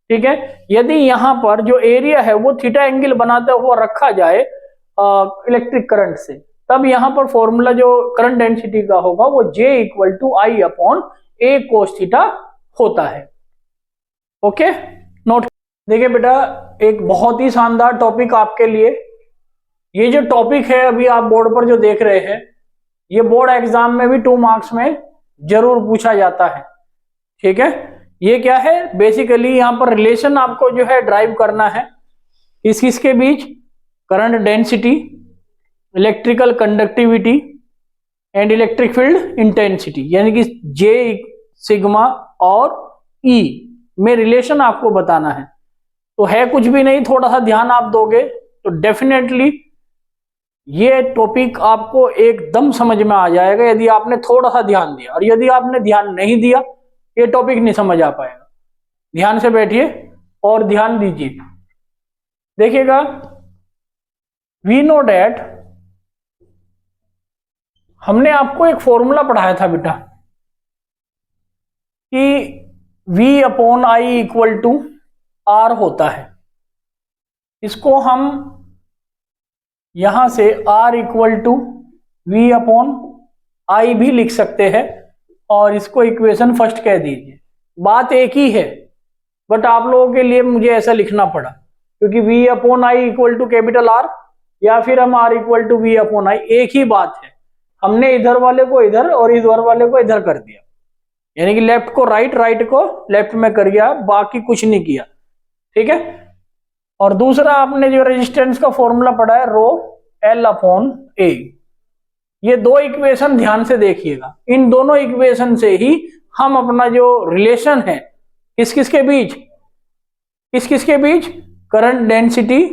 ठीक है। यदि यहां पर जो एरिया है वो थीटा एंगल बनाते हुआ रखा जाए इलेक्ट्रिक करंट से, तब यहां पर फॉर्मूला जो करंट डेंसिटी का होगा वो J equal to I upon A cos theta होता है। Okay, note. देखिए बेटा, एक बहुत ही शानदार टॉपिक आपके लिए, ये जो टॉपिक है अभी आप बोर्ड पर जो देख रहे हैं, ये बोर्ड एग्जाम में भी 2 मार्क्स में जरूर पूछा जाता है, ठीक है। ये क्या है, बेसिकली यहां पर रिलेशन आपको जो है ड्राइव करना है किसके बीच, current density, electrical conductivity and electric field intensity, यानी कि J सिग्मा और E में रिलेशन आपको बताना है। तो है कुछ भी नहीं, थोड़ा सा ध्यान आप दोगे तो डेफिनेटली ये टॉपिक आपको एकदम समझ में आ जाएगा, यदि आपने थोड़ा सा ध्यान दिया। और यदि आपने ध्यान नहीं दिया ये टॉपिक नहीं समझ आ पाएगा। ध्यान से बैठिए और ध्यान दीजिए। देखिएगा, वी नो डैट, हमने आपको एक फॉर्मूला पढ़ाया था बेटा कि V upon I equal to R होता है। इसको हम यहां से R equal to V upon I भी लिख सकते हैं और इसको इक्वेशन फर्स्ट कह दीजिए। बात एक ही है, बट आप लोगों के लिए मुझे ऐसा लिखना पड़ा क्योंकि V upon I equal to capital R या फिर हम R equal to V upon I, एक ही बात है। हमने इधर वाले को इधर और इधर वाले को इधर कर दिया, यानी कि लेफ्ट को राइट, राइट को लेफ्ट में कर दिया, बाकी कुछ नहीं किया, ठीक है। और दूसरा आपने जो रेजिस्टेंस का फॉर्मूला पढ़ा है रो L अपॉन ए, ये 2 इक्वेशन ध्यान से देखिएगा। इन दोनों इक्वेशन से ही हम अपना जो रिलेशन है किस किस के बीच, करंट डेंसिटी,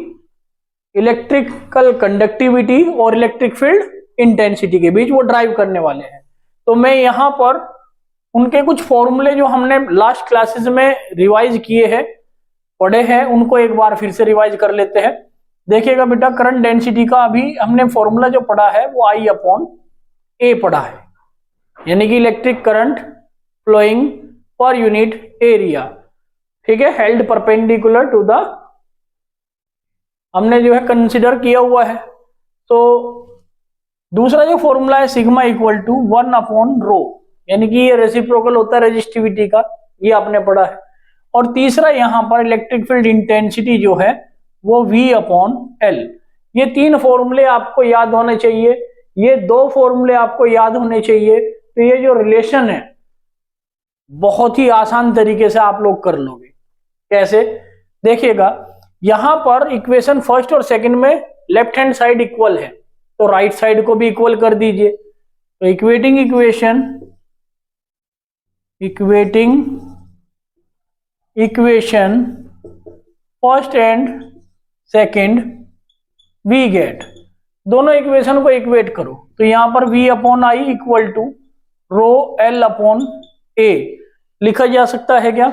इलेक्ट्रिकल कंडक्टिविटी और इलेक्ट्रिक फील्ड इंटेंसिटी के बीच वो ड्राइव करने वाले हैं। तो मैं यहां पर उनके कुछ फॉर्मूले जो हमने लास्ट क्लासेस में रिवाइज किए हैं, पढ़े हैं, उनको एक बार फिर से रिवाइज कर लेते हैं। देखिएगा बेटा, करंट डेंसिटी का अभी हमने फॉर्मूला जो पढ़ा है वो आई अपॉन ए पढ़ा है, यानी कि electric current flowing per unit area, ठीक है, हेल्ड परपेंडिकुलर टू द, हमने जो है कंसिडर किया हुआ है। तो दूसरा जो फॉर्मूला है sigma equal to 1 upon rho, यानी कि ये रेसिप्रोकल होता है रेजिस्टिविटी का, ये आपने पढ़ा है। और तीसरा यहां पर इलेक्ट्रिक फील्ड इंटेंसिटी जो है वो V अपॉन L। ये 3 फॉर्मूले आपको याद होने चाहिए, ये 2 फॉर्मूले आपको याद होने चाहिए। तो ये जो रिलेशन है बहुत ही आसान तरीके से आप लोग कर लोगे। कैसे, देखिएगा, यहां पर इक्वेशन फर्स्ट और सेकंड में लेफ्ट हैंड साइड इक्वल है, तो राइट साइड को भी इक्वल कर दीजिए। तो equating equation first and second we get, दोनों इक्वेशन को इक्वेट करो। तो यहां पर V upon I equal to rho L upon A लिखा जा सकता है क्या?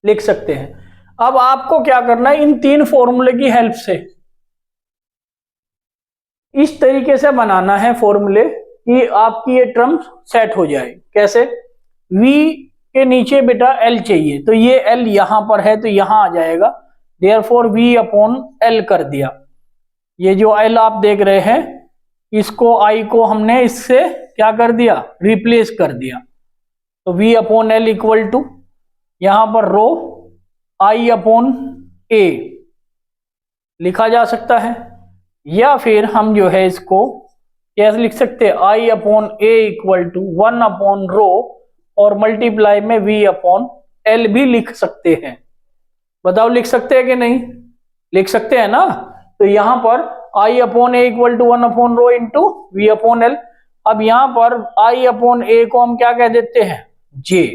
लिख सकते हैं। अब आपको क्या करना है, इन तीन फॉर्मूले की हेल्प से इस तरीके से बनाना है फॉर्मूले कि आपकी ये टर्म सेट हो जाए। कैसे? V के नीचे बेटा L चाहिए, तो ये L यहां पर है तो यहां आ जाएगा, देयरफॉर V अपॉन L कर दिया। ये जो L आप देख रहे हैं, इसको I को हमने इससे क्या कर दिया, रिप्लेस कर दिया, तो V upon L equal to यहां पर रो I अपॉन A लिखा जा सकता है, या फिर हम जो है इसको कैसे लिख सकते हैं, I upon A equal to 1 upon rho और मल्टीप्लाई में V अपॉन L भी लिख सकते हैं। बताओ लिख सकते हैं कि नहीं? लिख सकते हैं ना। तो यहां पर I upon A equal to 1 upon rho into V upon L। अब यहां पर I अपॉन A को हम क्या कह देते हैं, J,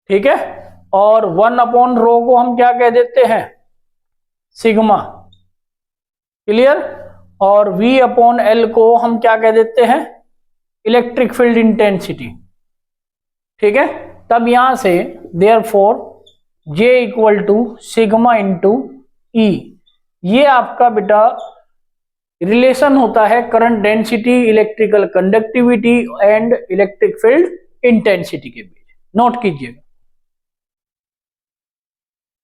ठीक है, और 1 अपॉन रो को हम क्या कह देते हैं, सिग्मा, क्लियर, और V अपॉन L को हम क्या कह देते हैं, इलेक्ट्रिक फील्ड इंटेंसिटी, ठीक है। तब यहां से therefore J equal to sigma into E, ये आपका बेटा रिलेशन होता है current density, electrical conductivity and electric field intensity के बीच। नोट कीजिएगा।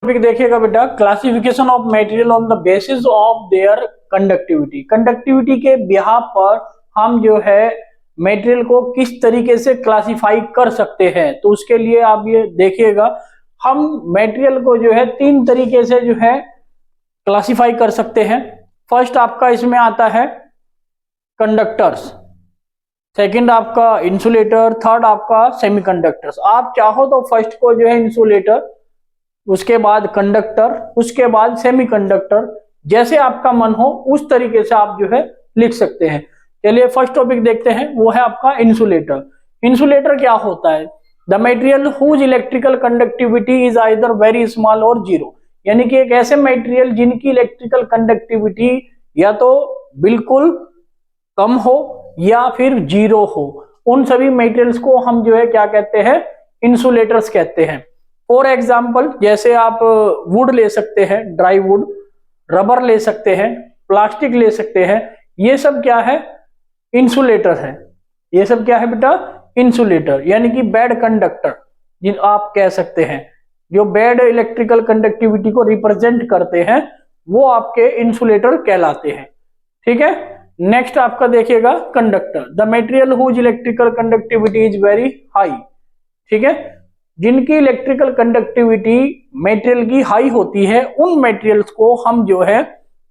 टॉपिक देखिएगा बेटा, classification of material on the basis of their conductivity. Conductivity के बिहाफ पर हम जो है मटेरियल को किस तरीके से क्लासिफाई कर सकते हैं, तो उसके लिए आप ये देखिएगा, हम मटेरियल को जो है तीन तरीके से जो है क्लासिफाई कर सकते हैं। फर्स्ट आपका इसमें आता है कंडक्टर्स, सेकंड आपका इंसुलेटर, थर्ड आपका सेमीकंडक्टर्स। आप चाहो तो फर्स्ट को जो है इंसुलेटर, उसके बाद कंडक्टर, उसके बाद सेमीकंडक्टर, जैसे आपका मन हो उस तरीके से आप जो है लिख सकते हैं। चलिए फर्स्ट टॉपिक देखते हैं, वो है आपका इंसुलेटर। इंसुलेटर क्या होता है? The material whose electrical conductivity is either very small और जीरो, यानी कि एक ऐसे मटेरियल जिनकी इलेक्ट्रिकल कंडक्टिविटी या तो बिल्कुल कम हो या फिर जीरो हो, उन सभी मटेरियल्स को हम जो है क्या कहते हैं, इंसुलेटर्स कहते हैं। फॉर एग्जाम्पल जैसे आप वुड ले सकते हैं, ड्राई वुड, रबर ले सकते हैं, प्लास्टिक ले सकते हैं, ये सब क्या है, इंसुलेटर है। ये सब क्या है बेटा, इंसुलेटर, यानी कि बैड कंडक्टर जिन आप कह सकते हैं, जो बैड इलेक्ट्रिकल कंडक्टिविटी को रिप्रेजेंट करते हैं, वो आपके इंसुलेटर कहलाते हैं, ठीक है। नेक्स्ट आपका देखिएगा conductor, the material whose electrical conductivity is very high, ठीक है, जिनकी इलेक्ट्रिकल कंडक्टिविटी मटेरियल की हाई होती है, उन मटेरियल्स को हम जो है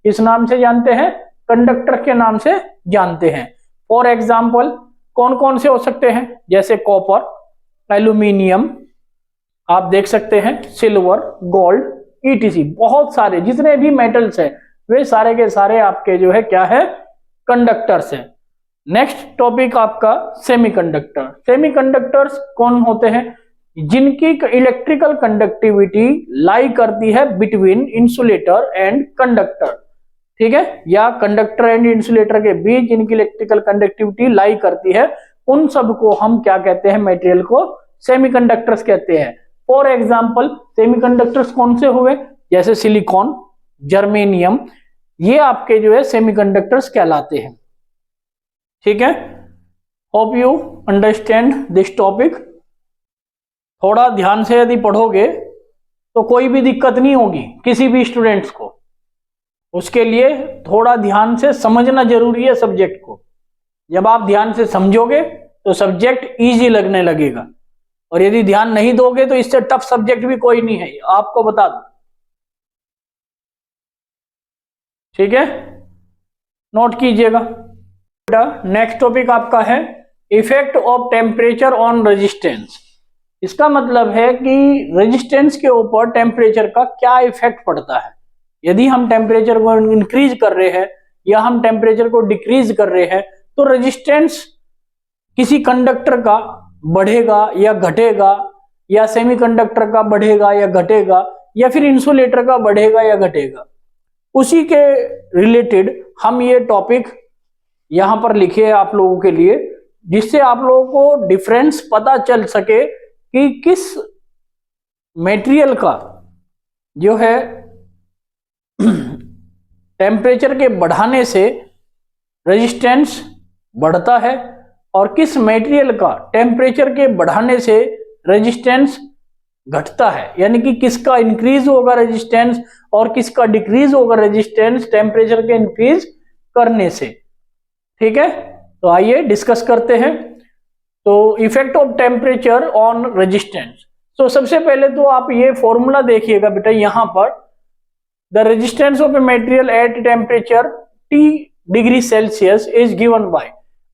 इस नाम से जानते हैं, कंडक्टर के नाम से जानते हैं। फॉर एग्जाम्पल कौन कौन से हो सकते हैं, जैसे कॉपर, एल्यूमिनियम, आप देख सकते हैं सिल्वर, गोल्ड, ईटीसी, बहुत सारे जितने भी मेटल्स हैं वे सारे के सारे आपके जो है क्या है, कंडक्टर्स हैं। नेक्स्ट टॉपिक आपका सेमीकंडक्टर। सेमीकंडक्टर्स कौन होते हैं? जिनकी इलेक्ट्रिकल कंडक्टिविटी लाई करती है बिटवीन इंसुलेटर एंड कंडक्टर, ठीक है, या कंडक्टर एंड इंसुलेटर के बीच जिनकी इलेक्ट्रिकल कंडक्टिविटी लाई करती है, उन सब को हम क्या कहते हैं, मटेरियल को सेमीकंडक्टर्स कहते हैं। फॉर एग्जांपल सेमीकंडक्टर्स कौन से हुए, जैसे सिलिकॉन, जर्मेनियम, ये आपके जो है सेमीकंडक्टर्स कहलाते हैं, ठीक है। Hope you understand this topic. थोड़ा ध्यान से यदि पढ़ोगे तो कोई भी दिक्कत नहीं होगी किसी भी स्टूडेंट्स को, उसके लिए थोड़ा ध्यान से समझना जरूरी है सब्जेक्ट को। जब आप ध्यान से समझोगे तो सब्जेक्ट इजी लगने लगेगा, और यदि ध्यान नहीं दोगे तो इससे टफ सब्जेक्ट भी कोई नहीं है, आपको बता दो, ठीक है, नोट कीजिएगा। नेक्स्ट टॉपिक आपका है effect of temperature on resistance. इसका मतलब है कि रेजिस्टेंस के ऊपर टेम्परेचर का क्या इफेक्ट पड़ता है। यदि हम टेम्परेचर को इंक्रीज कर रहे हैं या हम टेम्परेचर को डिक्रीज कर रहे हैं, तो रेजिस्टेंस किसी कंडक्टर का बढ़ेगा या घटेगा, या सेमीकंडक्टर का बढ़ेगा या घटेगा, या फिर इंसुलेटर का बढ़ेगा या घटेगा। उसी के रिलेटेड हम ये टॉपिक यहां पर लिखे हैं आप लोगों के लिए, जिससे आप लोगों को डिफरेंस पता चल सके कि किस मटेरियल का जो है टेम्परेचर के बढ़ाने से रेजिस्टेंस बढ़ता है और किस मटेरियल का टेम्परेचर के बढ़ाने से रेजिस्टेंस घटता है, यानी कि किसका इंक्रीज होगा रेजिस्टेंस और किसका डिक्रीज होगा रेजिस्टेंस टेम्परेचर के इंक्रीज करने से। ठीक है, तो आइए डिस्कस करते हैं। तो effect of temperature on resistance. तो सबसे पहले तो आप ये फॉर्मूला देखिएगा बेटा, यहां पर the resistance of a material at temperature T degree Celsius is given by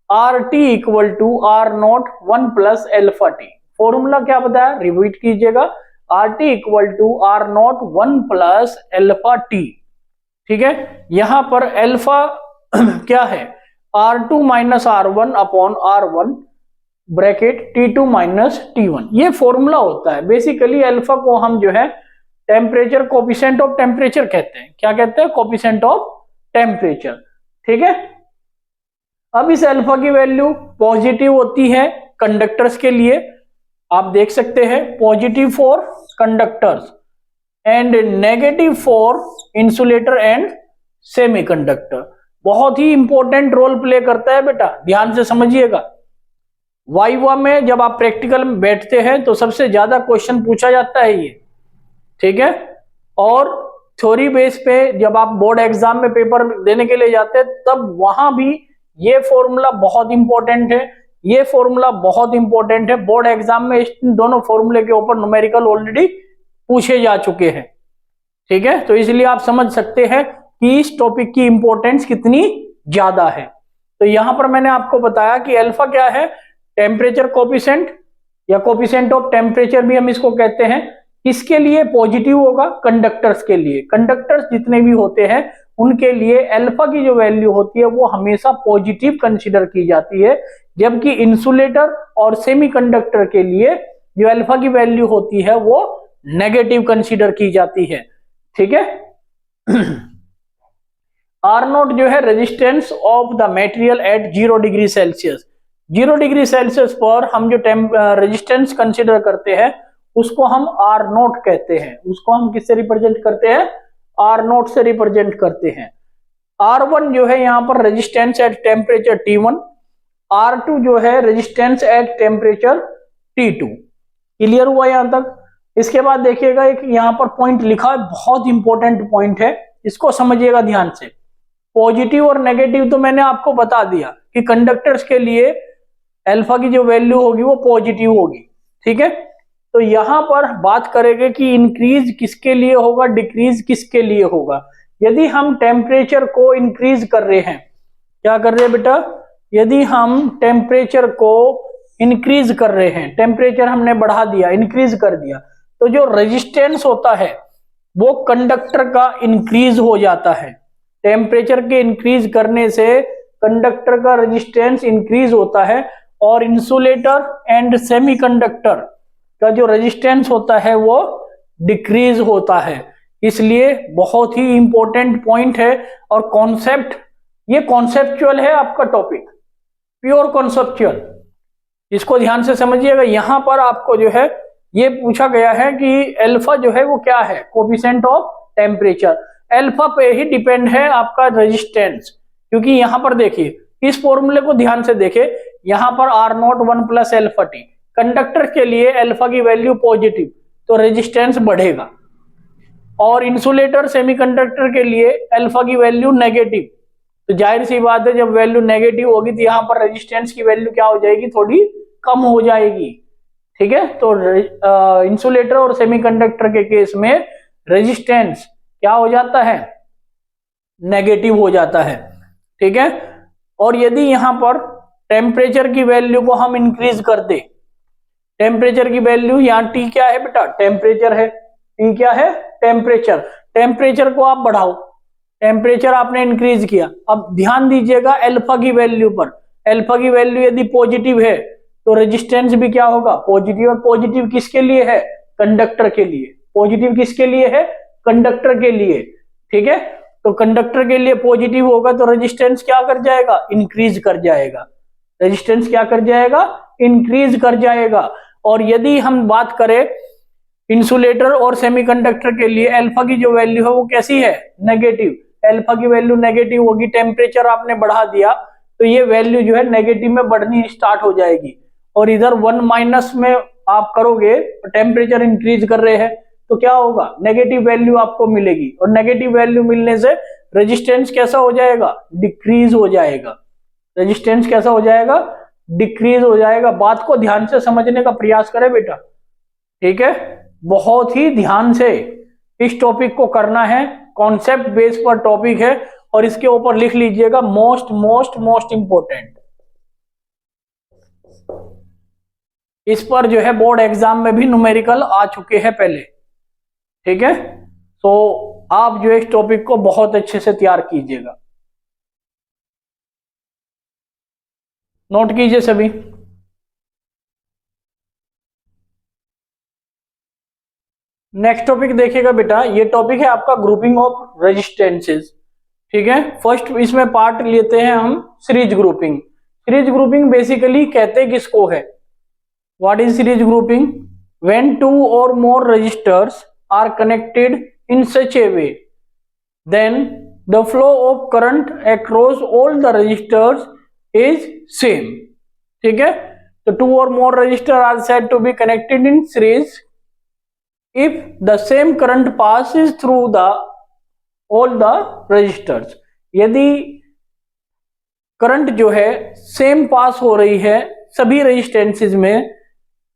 RT equal to R0 1 plus alpha T. Formula क्या बताया, रिपीट कीजिएगा, RT equal to R0 1 plus alpha T. ठीक है, यहां पर एल्फा क्या है, R2 minus R1 upon R1 bracket T2 minus T1, ये फॉर्मूला होता है। बेसिकली अल्फा को हम जो है टेम्परेचर कोफिशिएंट ऑफ टेम्परेचर कहते हैं। क्या कहते हैं, कोफिशिएंट ऑफ टेम्परेचर। ठीक है, अब इस अल्फा की वैल्यू पॉजिटिव होती है कंडक्टर्स के लिए, आप देख सकते हैं, positive for conductors and negative for insulator and semiconductor. बहुत ही इंपॉर्टेंट रोल प्ले करता है बेटा, ध्यान से समझिएगा। वाइवा में जब आप प्रैक्टिकल में बैठते हैं तो सबसे ज्यादा क्वेश्चन पूछा जाता है ये। ठीक है, और थ्योरी बेस पे जब आप बोर्ड एग्जाम में पेपर देने के लिए जाते हैं तब वहां भी ये फॉर्मूला बहुत इंपॉर्टेंट है, ये फॉर्मूला बहुत इंपॉर्टेंट है। बोर्ड एग्जाम में इन दोनों फॉर्मूले के ऊपर न्यूमेरिकल ऑलरेडी पूछे जा चुके हैं। ठीक है, तो इसलिए आप समझ सकते हैं कि इस टॉपिक की इंपॉर्टेंस कितनी ज्यादा है। तो यहां पर मैंने आपको बताया कि अल्फा क्या है, टेम्परेचर कोफिशिएंट या कोफिशिएंट ऑफ टेम्परेचर भी हम इसको कहते हैं। इसके लिए पॉजिटिव होगा कंडक्टर्स के लिए, कंडक्टर्स जितने भी होते हैं उनके लिए अल्फा की जो वैल्यू होती है वो हमेशा पॉजिटिव कंसीडर की जाती है, जबकि इंसुलेटर और सेमीकंडक्टर के लिए जो अल्फा की वैल्यू होती है वो नेगेटिव कंसीडर की जाती है। ठीक है, R0 जो है resistance of the material at 0 degree Celsius. 0 degree Celsius पर हम जो रेजिस्टेंस कंसीडर करते हैं उसको हम R0 कहते हैं। उसको हम किससे रिप्रेजेंट करते हैं, R0 से रिप्रेजेंट करते हैं। R1 जो है यहाँ पर resistance at temperature T1, R2 जो है resistance at temperature T2। Clear हुआ यहां तक। इसके बाद देखिएगा एक यहाँ पर पॉइंट लिखा है, बहुत इंपॉर्टेंट पॉइंट है, इसको समझिएगा ध्यान से। पॉजिटिव और नेगेटिव तो मैंने आपको बता दिया कि कंडक्टर्स के लिए अल्फा की जो वैल्यू होगी वो पॉजिटिव होगी। ठीक है, तो यहां पर बात करेंगे कि इंक्रीज किसके लिए होगा, डिक्रीज किसके लिए होगा। यदि हम टेम्परेचर को इंक्रीज कर रहे हैं, क्या कर रहे हैं बेटा, यदि हम टेम्परेचर को इंक्रीज कर रहे हैं, टेम्परेचर हमने बढ़ा दिया, इंक्रीज कर दिया, तो जो रेजिस्टेंस होता है वो कंडक्टर का इंक्रीज हो जाता है। टेम्परेचर के इंक्रीज करने से कंडक्टर का रेजिस्टेंस इंक्रीज होता है और इंसुलेटर एंड सेमीकंडक्टर का जो रेजिस्टेंस होता है वो डिक्रीज होता है। इसलिए बहुत ही इंपॉर्टेंट पॉइंट है और कॉन्सेप्ट, ये कॉन्सेप्चुअल है आपका टॉपिक, प्योर कॉन्सेप्चुअल, इसको ध्यान से समझिएगा। यहां पर आपको जो है ये पूछा गया है कि अल्फा जो है वो क्या है, कोफिशिएंट ऑफ टेम्परेचर। अल्फा पे ही डिपेंड है आपका रेजिस्टेंस, क्योंकि यहां पर देखिए इस फॉर्मूले को ध्यान से देखें, यहां पर R0 1 plus alpha T, conductor के लिए अल्फा की वैल्यू पॉजिटिव तो रेजिस्टेंस बढ़ेगा, और इंसुलेटर सेमीकंडक्टर के लिए अल्फा की वैल्यू नेगेटिव, तो जाहिर सी बात है जब वैल्यू नेगेटिव होगी तो यहाँ पर रेजिस्टेंस की वैल्यू क्या हो जाएगी, थोड़ी कम हो जाएगी। ठीक है, तो इंसुलेटर और सेमीकंडक्टर के केस में रेजिस्टेंस क्या हो जाता है, नेगेटिव हो जाता है। ठीक है, और यदि यहां पर टेम्परेचर की वैल्यू को हम इंक्रीज कर दे, टेम्परेचर की वैल्यू, यहाँ टी क्या है बेटा, टेम्परेचर है, टी क्या है, टेम्परेचर, टेम्परेचर को आप बढ़ाओ, टेम्परेचर आपने इंक्रीज किया। अब ध्यान दीजिएगा अल्फा की वैल्यू पर, अल्फा की वैल्यू यदि पॉजिटिव है तो रेजिस्टेंस भी क्या होगा, पॉजिटिव, और पॉजिटिव किसके लिए है, कंडक्टर के लिए, पॉजिटिव किसके लिए है, कंडक्टर के लिए। ठीक है, तो कंडक्टर के लिए पॉजिटिव होगा तो रेजिस्टेंस क्या कर जाएगा, इंक्रीज कर जाएगा। रेजिस्टेंस क्या कर जाएगा, इंक्रीज कर जाएगा। और यदि हम बात करें इंसुलेटर और सेमीकंडक्टर के लिए, अल्फा की जो वैल्यू है वो कैसी है, नेगेटिव। अल्फा की वैल्यू नेगेटिव होगी, टेम्परेचर आपने बढ़ा दिया तो ये वैल्यू जो है नेगेटिव में बढ़नी स्टार्ट हो जाएगी। और इधर 1 माइनस में आप करोगे, टेम्परेचर इंक्रीज कर रहे हैं तो क्या होगा, नेगेटिव वैल्यू आपको मिलेगी। और नेगेटिव वैल्यू मिलने से रेजिस्टेंस कैसा हो जाएगा, डिक्रीज हो जाएगा। रेजिस्टेंस कैसा हो जाएगा, डिक्रीज हो जाएगा। बात को ध्यान से समझने का प्रयास करें बेटा, ठीक है। बहुत ही ध्यान से इस टॉपिक को करना है, कॉन्सेप्ट बेस पर टॉपिक है। और इसके ऊपर लिख लीजिएगा मोस्ट मोस्ट मोस्ट इंपोर्टेंट। इस पर जो है बोर्ड एग्जाम में भी न्यूमेरिकल आ चुके हैं पहले, ठीक है। तो आप जो इस टॉपिक को बहुत अच्छे से तैयार कीजिएगा, नोट कीजिए सभी। नेक्स्ट टॉपिक देखिएगा बेटा, ये टॉपिक है आपका ग्रुपिंग ऑफ रेजिस्टेंसेस, ठीक है। फर्स्ट इसमें पार्ट लेते हैं हम series grouping. Series grouping basically कहते किसको है, what is series grouping, when two और more resistors are connected in such a way then the flow of current across all the resistors is same, ठीक है। तो टू और more resistor are said to be connected in series if the same current passes through the all the resistors। यदि current जो है same पास हो रही है सभी रेजिस्टेंसेस में,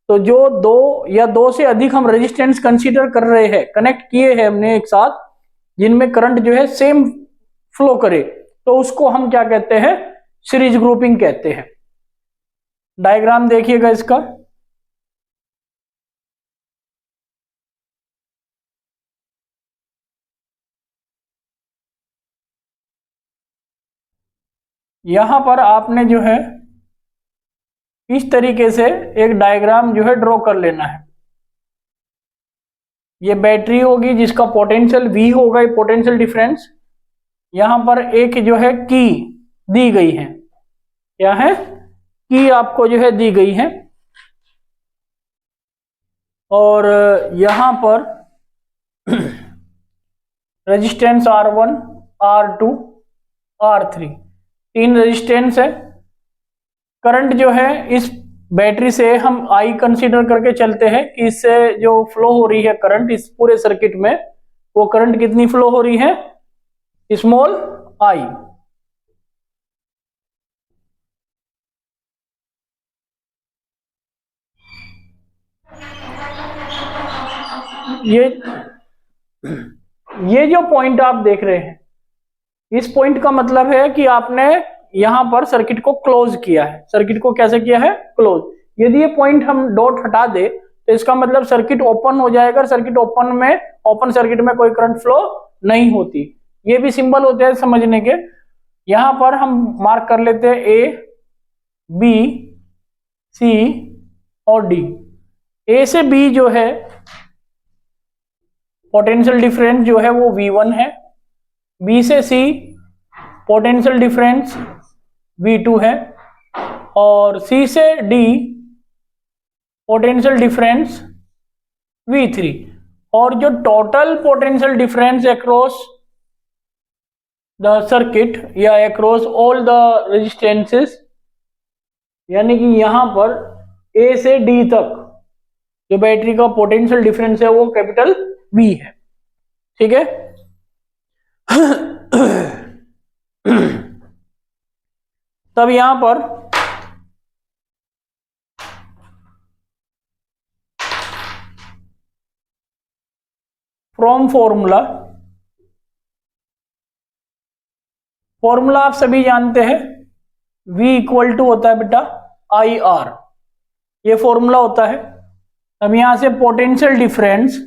तो जो दो या दो से अधिक हम रेजिस्टेंस कंसीडर कर रहे हैं, कनेक्ट किए हैं हमने एक साथ, जिनमें करंट जो है सेम फ्लो करे, तो उसको हम क्या कहते हैं, सीरीज ग्रुपिंग कहते हैं। डायग्राम देखिएगा इसका, यहां पर आपने जो है इस तरीके से एक डायग्राम जो है ड्रॉ कर लेना है। ये बैटरी होगी जिसका पोटेंशियल V होगा, पोटेंशियल डिफरेंस। यहां पर एक जो है की दी गई है, क्या है, की आपको जो है दी गई है। और यहां पर रेजिस्टेंस R1, R2, R3 तीन रेजिस्टेंस है। करंट जो है इस बैटरी से हम I कंसीडर करके चलते हैं कि इससे जो फ्लो हो रही है करंट इस पूरे सर्किट में, वो करंट कितनी फ्लो हो रही है, स्मॉल I। ये जो पॉइंट आप देख रहे हैं, इस पॉइंट का मतलब है कि आपने यहां पर सर्किट को क्लोज किया है। सर्किट को कैसे किया है, क्लोज। यदि ये पॉइंट हम डॉट हटा दे तो इसका मतलब सर्किट ओपन हो जाएगा। सर्किट ओपन में, ओपन सर्किट में कोई करंट फ्लो नहीं होती। ये भी सिंबल होते हैं समझने के। यहां पर हम मार्क कर लेते हैं A, B, C और D। A से B जो है पोटेंशियल डिफरेंस जो है वो V1 है, B से C पोटेंशियल डिफरेंस V2 है, और C से D पोटेंशियल डिफरेंस V3। और जो total potential difference across the circuit या अक्रॉस ऑल द रेजिस्टेंसेस, यानी कि यहां पर A से D तक जो बैटरी का पोटेंशियल डिफरेंस है वो कैपिटल V है, ठीक है। तब यहां पर फ्रॉम फॉर्मूला आप सभी जानते हैं, V इक्वल टू होता है बेटा IR, ये फॉर्मूला होता है। अब यहां से potential difference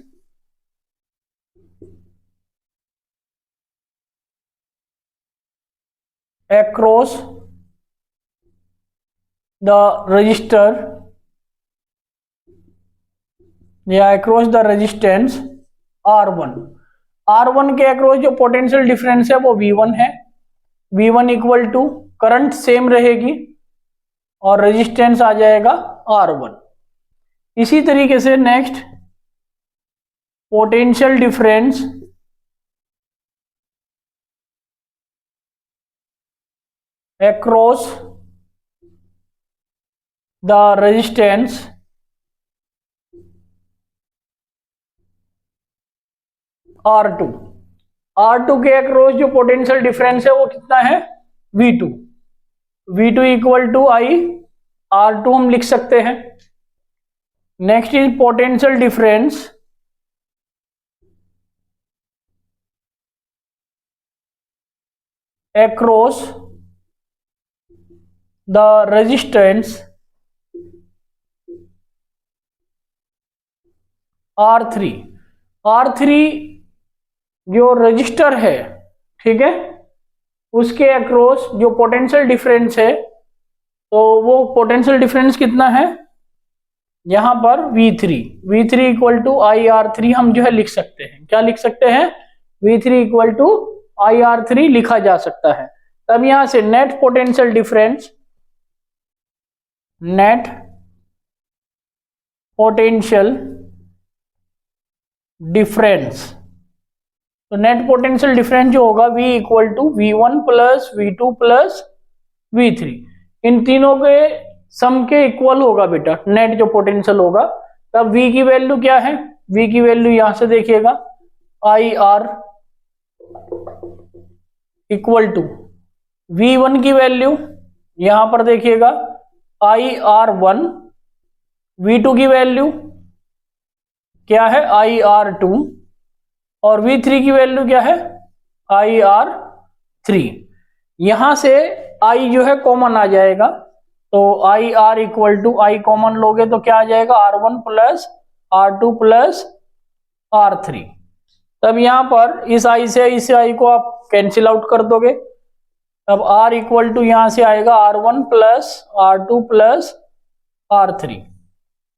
across the resistor या across the resistance R1, R1 के अक्रॉस जो पोटेंशियल डिफरेंस है वो V1 है, V1 equal to current same रहेगी और रेजिस्टेंस आ जाएगा R1। इसी तरीके से next potential difference across the resistance R2। R2 के अक्रॉस जो पोटेंशियल डिफरेंस है वो कितना है V2। V2 equal to I R2 हम लिख सकते हैं। Next is potential difference across the resistance R3। R3 जो रजिस्टर है, ठीक है, उसके अक्रॉस जो पोटेंशियल डिफरेंस है, तो वो पोटेंशियल डिफरेंस कितना है यहां पर V3 इक्वल टू IR3 हम जो है लिख सकते हैं। क्या लिख सकते हैं? V3 इक्वल टू IR3 लिखा जा सकता है। तब यहां से net potential difference, net potential difference, तो नेट पोटेंशियल डिफरेंस जो होगा V equal to V1 plus V2 plus V3, इन तीनों के सम के इक्वल होगा बेटा नेट जो पोटेंशियल होगा। तब V की वैल्यू क्या है? V की वैल्यू यहां से देखिएगा IR इक्वल टू V1 की वैल्यू यहां पर देखिएगा IR1, V2 की वैल्यू क्या है IR2 और V3 की वैल्यू क्या है IR3। यहां से I जो है कॉमन आ जाएगा, तो IR equal to I common लोगे तो क्या आ जाएगा R1 plus R2 plus R3। तब यहां पर इस I से इस I को आप कैंसिल आउट कर दोगे, तब R इक्वल टू यहां से आएगा R1 plus R2 plus R3।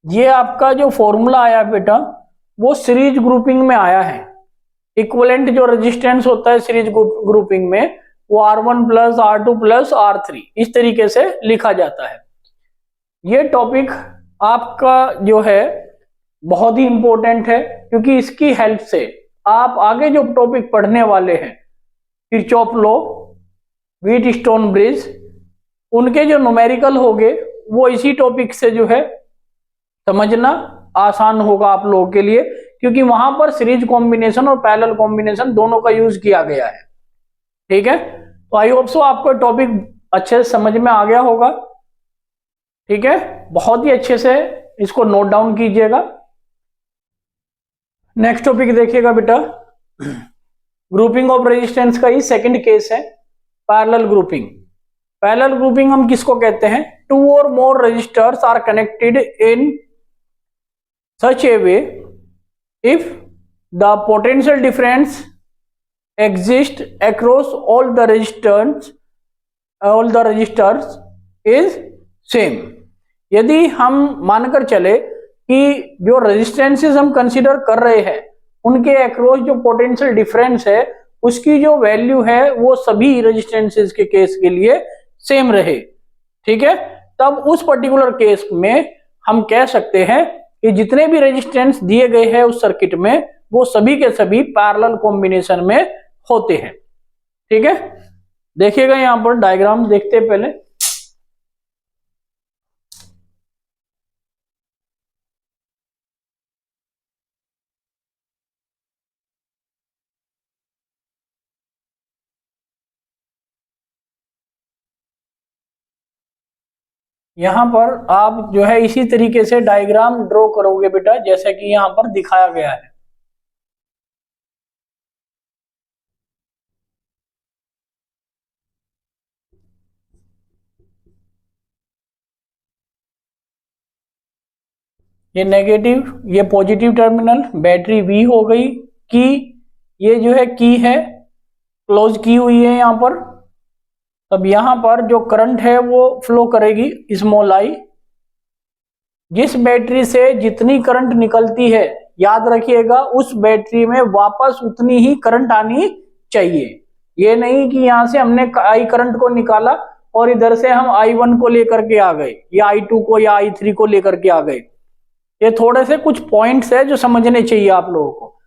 ये आपका जो फॉर्मूला आया बेटा वो सीरीज ग्रुपिंग में आया है। इक्विवेलेंट जो रेजिस्टेंस होता है सीरीज ग्रुपिंग में वो R1 plus R2 plus R3 इस तरीके से लिखा जाता है। ये टॉपिक आपका जो है बहुत ही इंपॉर्टेंट है, क्योंकि इसकी हेल्प से आप आगे जो टॉपिक पढ़ने वाले हैं, किरचॉफ लॉ, व्हीटस्टोन ब्रिज, उनके जो न्यूमेरिकल होंगे वो इसी टॉपिक से जो है समझना आसान होगा आप लोगों के लिए, क्योंकि वहां पर सीरीज कॉम्बिनेशन और पैरेलल कॉम्बिनेशन दोनों का यूज किया गया है। ठीक है, तो आई होप सो आपको टॉपिक अच्छे से समझ में आ गया होगा। ठीक है, बहुत ही अच्छे से इसको नोट डाउन कीजिएगा। नेक्स्ट टॉपिक देखिएगा बेटा, ग्रुपिंग ऑफ रेजिस्टेंस का ही सेकंड केस है पैरेलल ग्रुपिंग। पैरेलल ग्रुपिंग हम किसको कहते हैं? टू और more resistors are connected in such a way if the potential difference exists across all the resistors is same। यदि हम मानकर चले कि जो रेजिस्टेंसेस हम कंसीडर कर रहे हैं उनके अक्रॉस जो पोटेंशियल डिफरेंस है उसकी जो वैल्यू है वो सभी रेजिस्टेंसेस के केस के लिए सेम रहे, ठीक है, तब उस पर्टिकुलर केस में हम कह सकते हैं कि जितने भी रेजिस्टेंस दिए गए हैं उस सर्किट में वो सभी के सभी पैरेलल कॉम्बिनेशन में होते हैं। ठीक है, देखिएगा यहां पर डायग्राम देखते हैं पहले। यहां पर आप जो है इसी तरीके से डायग्राम ड्रॉ करोगे बेटा, जैसे कि यहां पर दिखाया गया है। ये नेगेटिव, ये पॉजिटिव टर्मिनल, बैटरी V हो गई, की ये जो है की है क्लोज की हुई है यहां पर। तब यहां पर जो करंट है वो फ्लो करेगी स्मॉल I। जिस बैटरी से जितनी करंट निकलती है याद रखिएगा उस बैटरी में वापस उतनी ही करंट आनी चाहिए। ये नहीं कि यहां से हमने आई करंट को निकाला और इधर से हम I1 को लेकर के आ गए या I2 को या I3 को लेकर के आ गए। ये थोड़े से कुछ पॉइंट्स है जो समझने चाहिए आप लोगों को।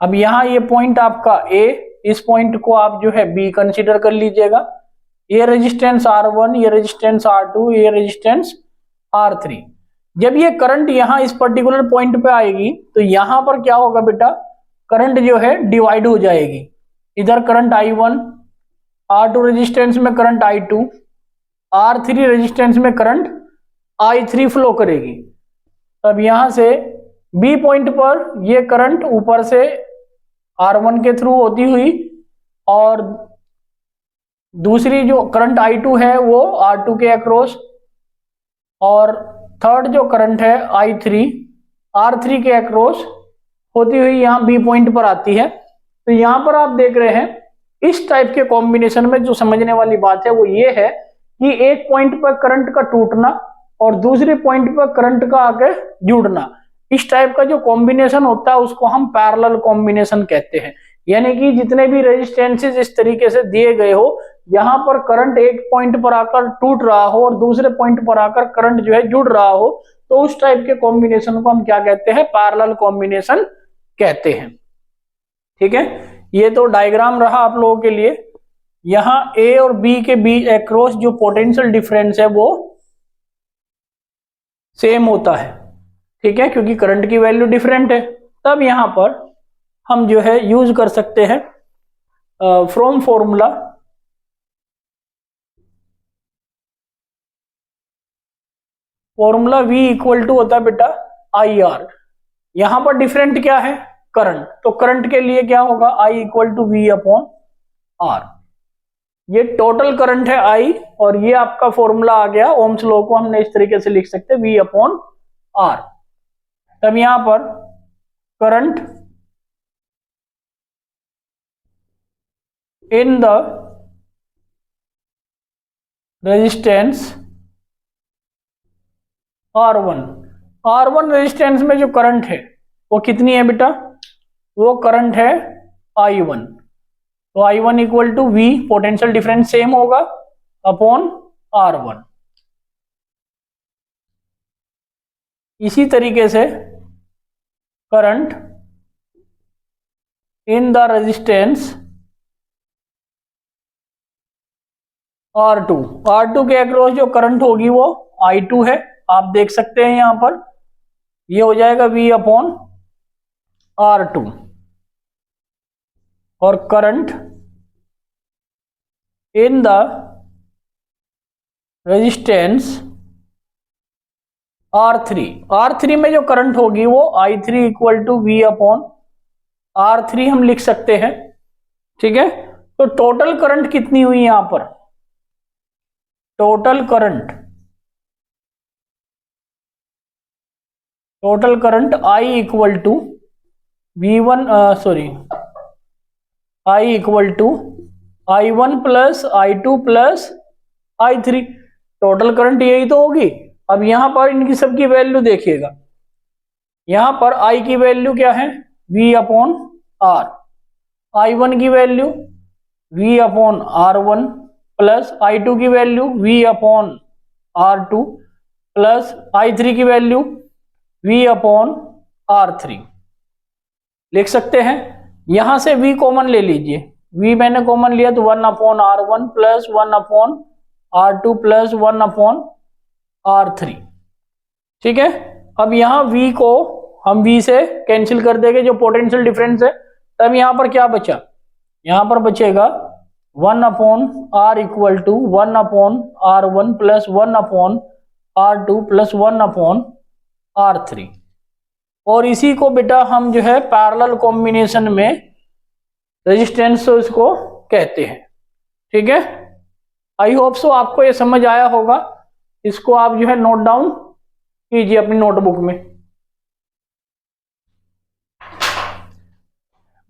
अब यहाँ ये पॉइंट आपका A, इस पॉइंट को आप जो है B कंसीडर कर लीजिएगा। ये रेजिस्टेंस R1, ये रेजिस्टेंस R2, ये रेजिस्टेंस R3। जब ये करंट यहाँ इस पर्टिकुलर पॉइंट पे आएगी तो यहाँ पर क्या होगा बेटा, करंट जो है डिवाइड हो जाएगी। इधर करंट I1, R2 रेजिस्टेंस में करंट I2, R3 रेजिस्टेंस में करंट I3 फ्लो करेगी। तब यहां से B पॉइंट पर ये करंट ऊपर से R1 के थ्रू होती हुई और दूसरी जो करंट I2 है वो R2 के अक्रॉस और थर्ड जो करंट है I3 R3 के अक्रॉस होती हुई यहाँ B पॉइंट पर आती है। तो यहाँ पर आप देख रहे हैं इस टाइप के कॉम्बिनेशन में जो समझने वाली बात है वो ये है कि एक पॉइंट पर करंट का टूटना और दूसरे पॉइंट पर करंट का आके जुड़ना, इस टाइप का जो कॉम्बिनेशन होता है उसको हम पैरेलल कॉम्बिनेशन कहते हैं। यानी कि जितने भी रेजिस्टेंसेस इस तरीके से दिए गए हो, यहाँ पर करंट एक पॉइंट पर आकर टूट रहा हो और दूसरे पॉइंट पर आकर करंट जो है जुड़ रहा हो, तो उस टाइप के कॉम्बिनेशन को हम क्या कहते हैं, पैरेलल कॉम्बिनेशन कहते हैं। ठीक है, ये तो डायग्राम रहा आप लोगों के लिए। यहाँ A और B के बीच अक्रॉस जो पोटेंशियल डिफरेंस है वो सेम होता है। ठीक है, क्योंकि करंट की वैल्यू डिफरेंट है। तब यहां पर हम जो है यूज कर सकते हैं from formula V equal to होता है बेटा IR। यहां पर डिफरेंट क्या है, करंट, तो करंट के लिए क्या होगा, I equal to V upon R। ये टोटल करंट है I और ये आपका फॉर्मूला आ गया ओम्स लॉ को हमने इस तरीके से लिख सकते हैं V अपॉन R। तब यहां पर current in the resistance R1 resistance में जो करंट है वो कितनी है बेटा, वो करंट है I1। तो I1 equal to V, potential difference same होगा, अपॉन R1। इसी तरीके से current in the resistance R2 के अक्रॉस जो करंट होगी वो I2 है। आप देख सकते हैं यहां पर ये हो जाएगा V अपॉन R2 और current in the resistance R3 में जो करंट होगी वो I3 equal to V upon R3 हम लिख सकते हैं। ठीक है, तो टोटल करंट कितनी हुई यहां पर, total current I equal to I equal to I1 plus I2 plus I3। Total current यही तो होगी। अब यहां पर इनकी सबकी वैल्यू देखिएगा, यहां पर I की वैल्यू क्या है, V अपॉन R, I1 की value V upon R1 plus I2 की value V upon R2 plus I3 की वैल्यू V अपॉन R3 लिख सकते हैं। यहां से V कॉमन ले लीजिए, V मैंने कॉमन लिया तो 1 upon R1 plus 1 upon R2 plus 1 upon R3। ठीक है, अब यहां V को हम V से कैंसिल कर देंगे जो पोटेंशियल डिफरेंस है। तब यहां पर क्या बचा, यहां पर बचेगा 1 upon R equal to 1 upon R1 plus 1 upon R2 plus 1 upon R3। और इसी को बेटा हम जो है पैरेलल कॉम्बिनेशन में रेजिस्टेंस को कहते हैं। ठीक है, आई होप सो आपको ये समझ आया होगा। इसको आप जो है नोट डाउन कीजिए अपनी नोटबुक में।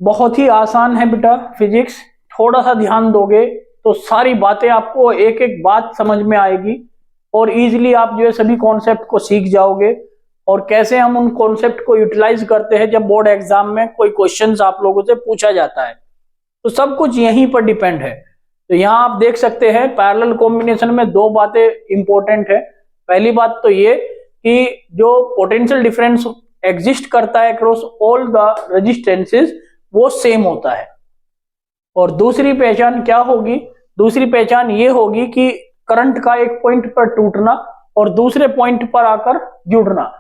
बहुत ही आसान है बेटा फिजिक्स, थोड़ा सा ध्यान दोगे तो सारी बातें आपको एक एक बात समझ में आएगी और इजीली आप जो है सभी कॉन्सेप्ट को सीख जाओगे और कैसे हम उन कॉन्सेप्ट को यूटिलाइज करते हैं जब बोर्ड एग्जाम में कोई क्वेश्चंस आप लोगों से पूछा जाता है। तो सब कुछ यहीं पर डिपेंड है। तो यहाँ आप देख सकते हैं पैरेलल कॉम्बिनेशन में दो बातें इंपॉर्टेंट है। पहली बात तो ये कि जो पोटेंशियल डिफरेंस एग्जिस्ट करता है अक्रॉस ऑल द रेजिस्टेंसेस वो सेम होता है। और दूसरी पहचान क्या होगी? दूसरी पहचान ये होगी कि करंट का एक पॉइंट पर टूटना और दूसरे पॉइंट पर आकर जुड़ना।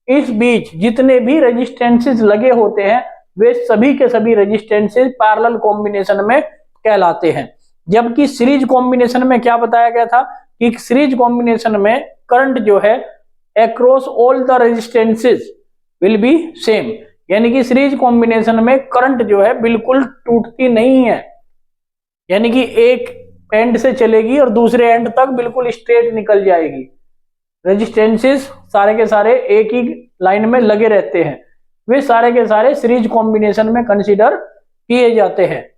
इस बीच जितने भी रेजिस्टेंसेस लगे होते हैं वे सभी के सभी रेजिस्टेंसेस पैरेलल कॉम्बिनेशन में कहलाते हैं। जबकि सीरीज कॉम्बिनेशन में क्या बताया गया था कि सीरीज कॉम्बिनेशन में करंट जो है across all the resistances will be same, यानी कि सीरीज कॉम्बिनेशन में करंट जो है बिल्कुल टूटती नहीं है, यानी कि एक एंड से चलेगी और दूसरे एंड तक बिल्कुल स्ट्रेट निकल जाएगी। रेजिस्टेंसेस सारे के सारे एक ही लाइन में लगे रहते हैं, वे सारे के सारे सीरीज कॉम्बिनेशन में कंसीडर किए जाते हैं।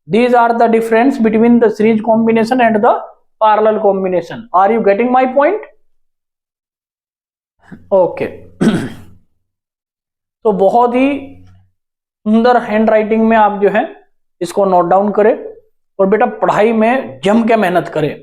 These are the difference between the series combination and the parallel combination. Are you getting my point? Okay. तो बहुत ही सुंदर हैंड राइटिंग में आप जो है इसको नोट डाउन करें और बेटा पढ़ाई में जम के मेहनत करें।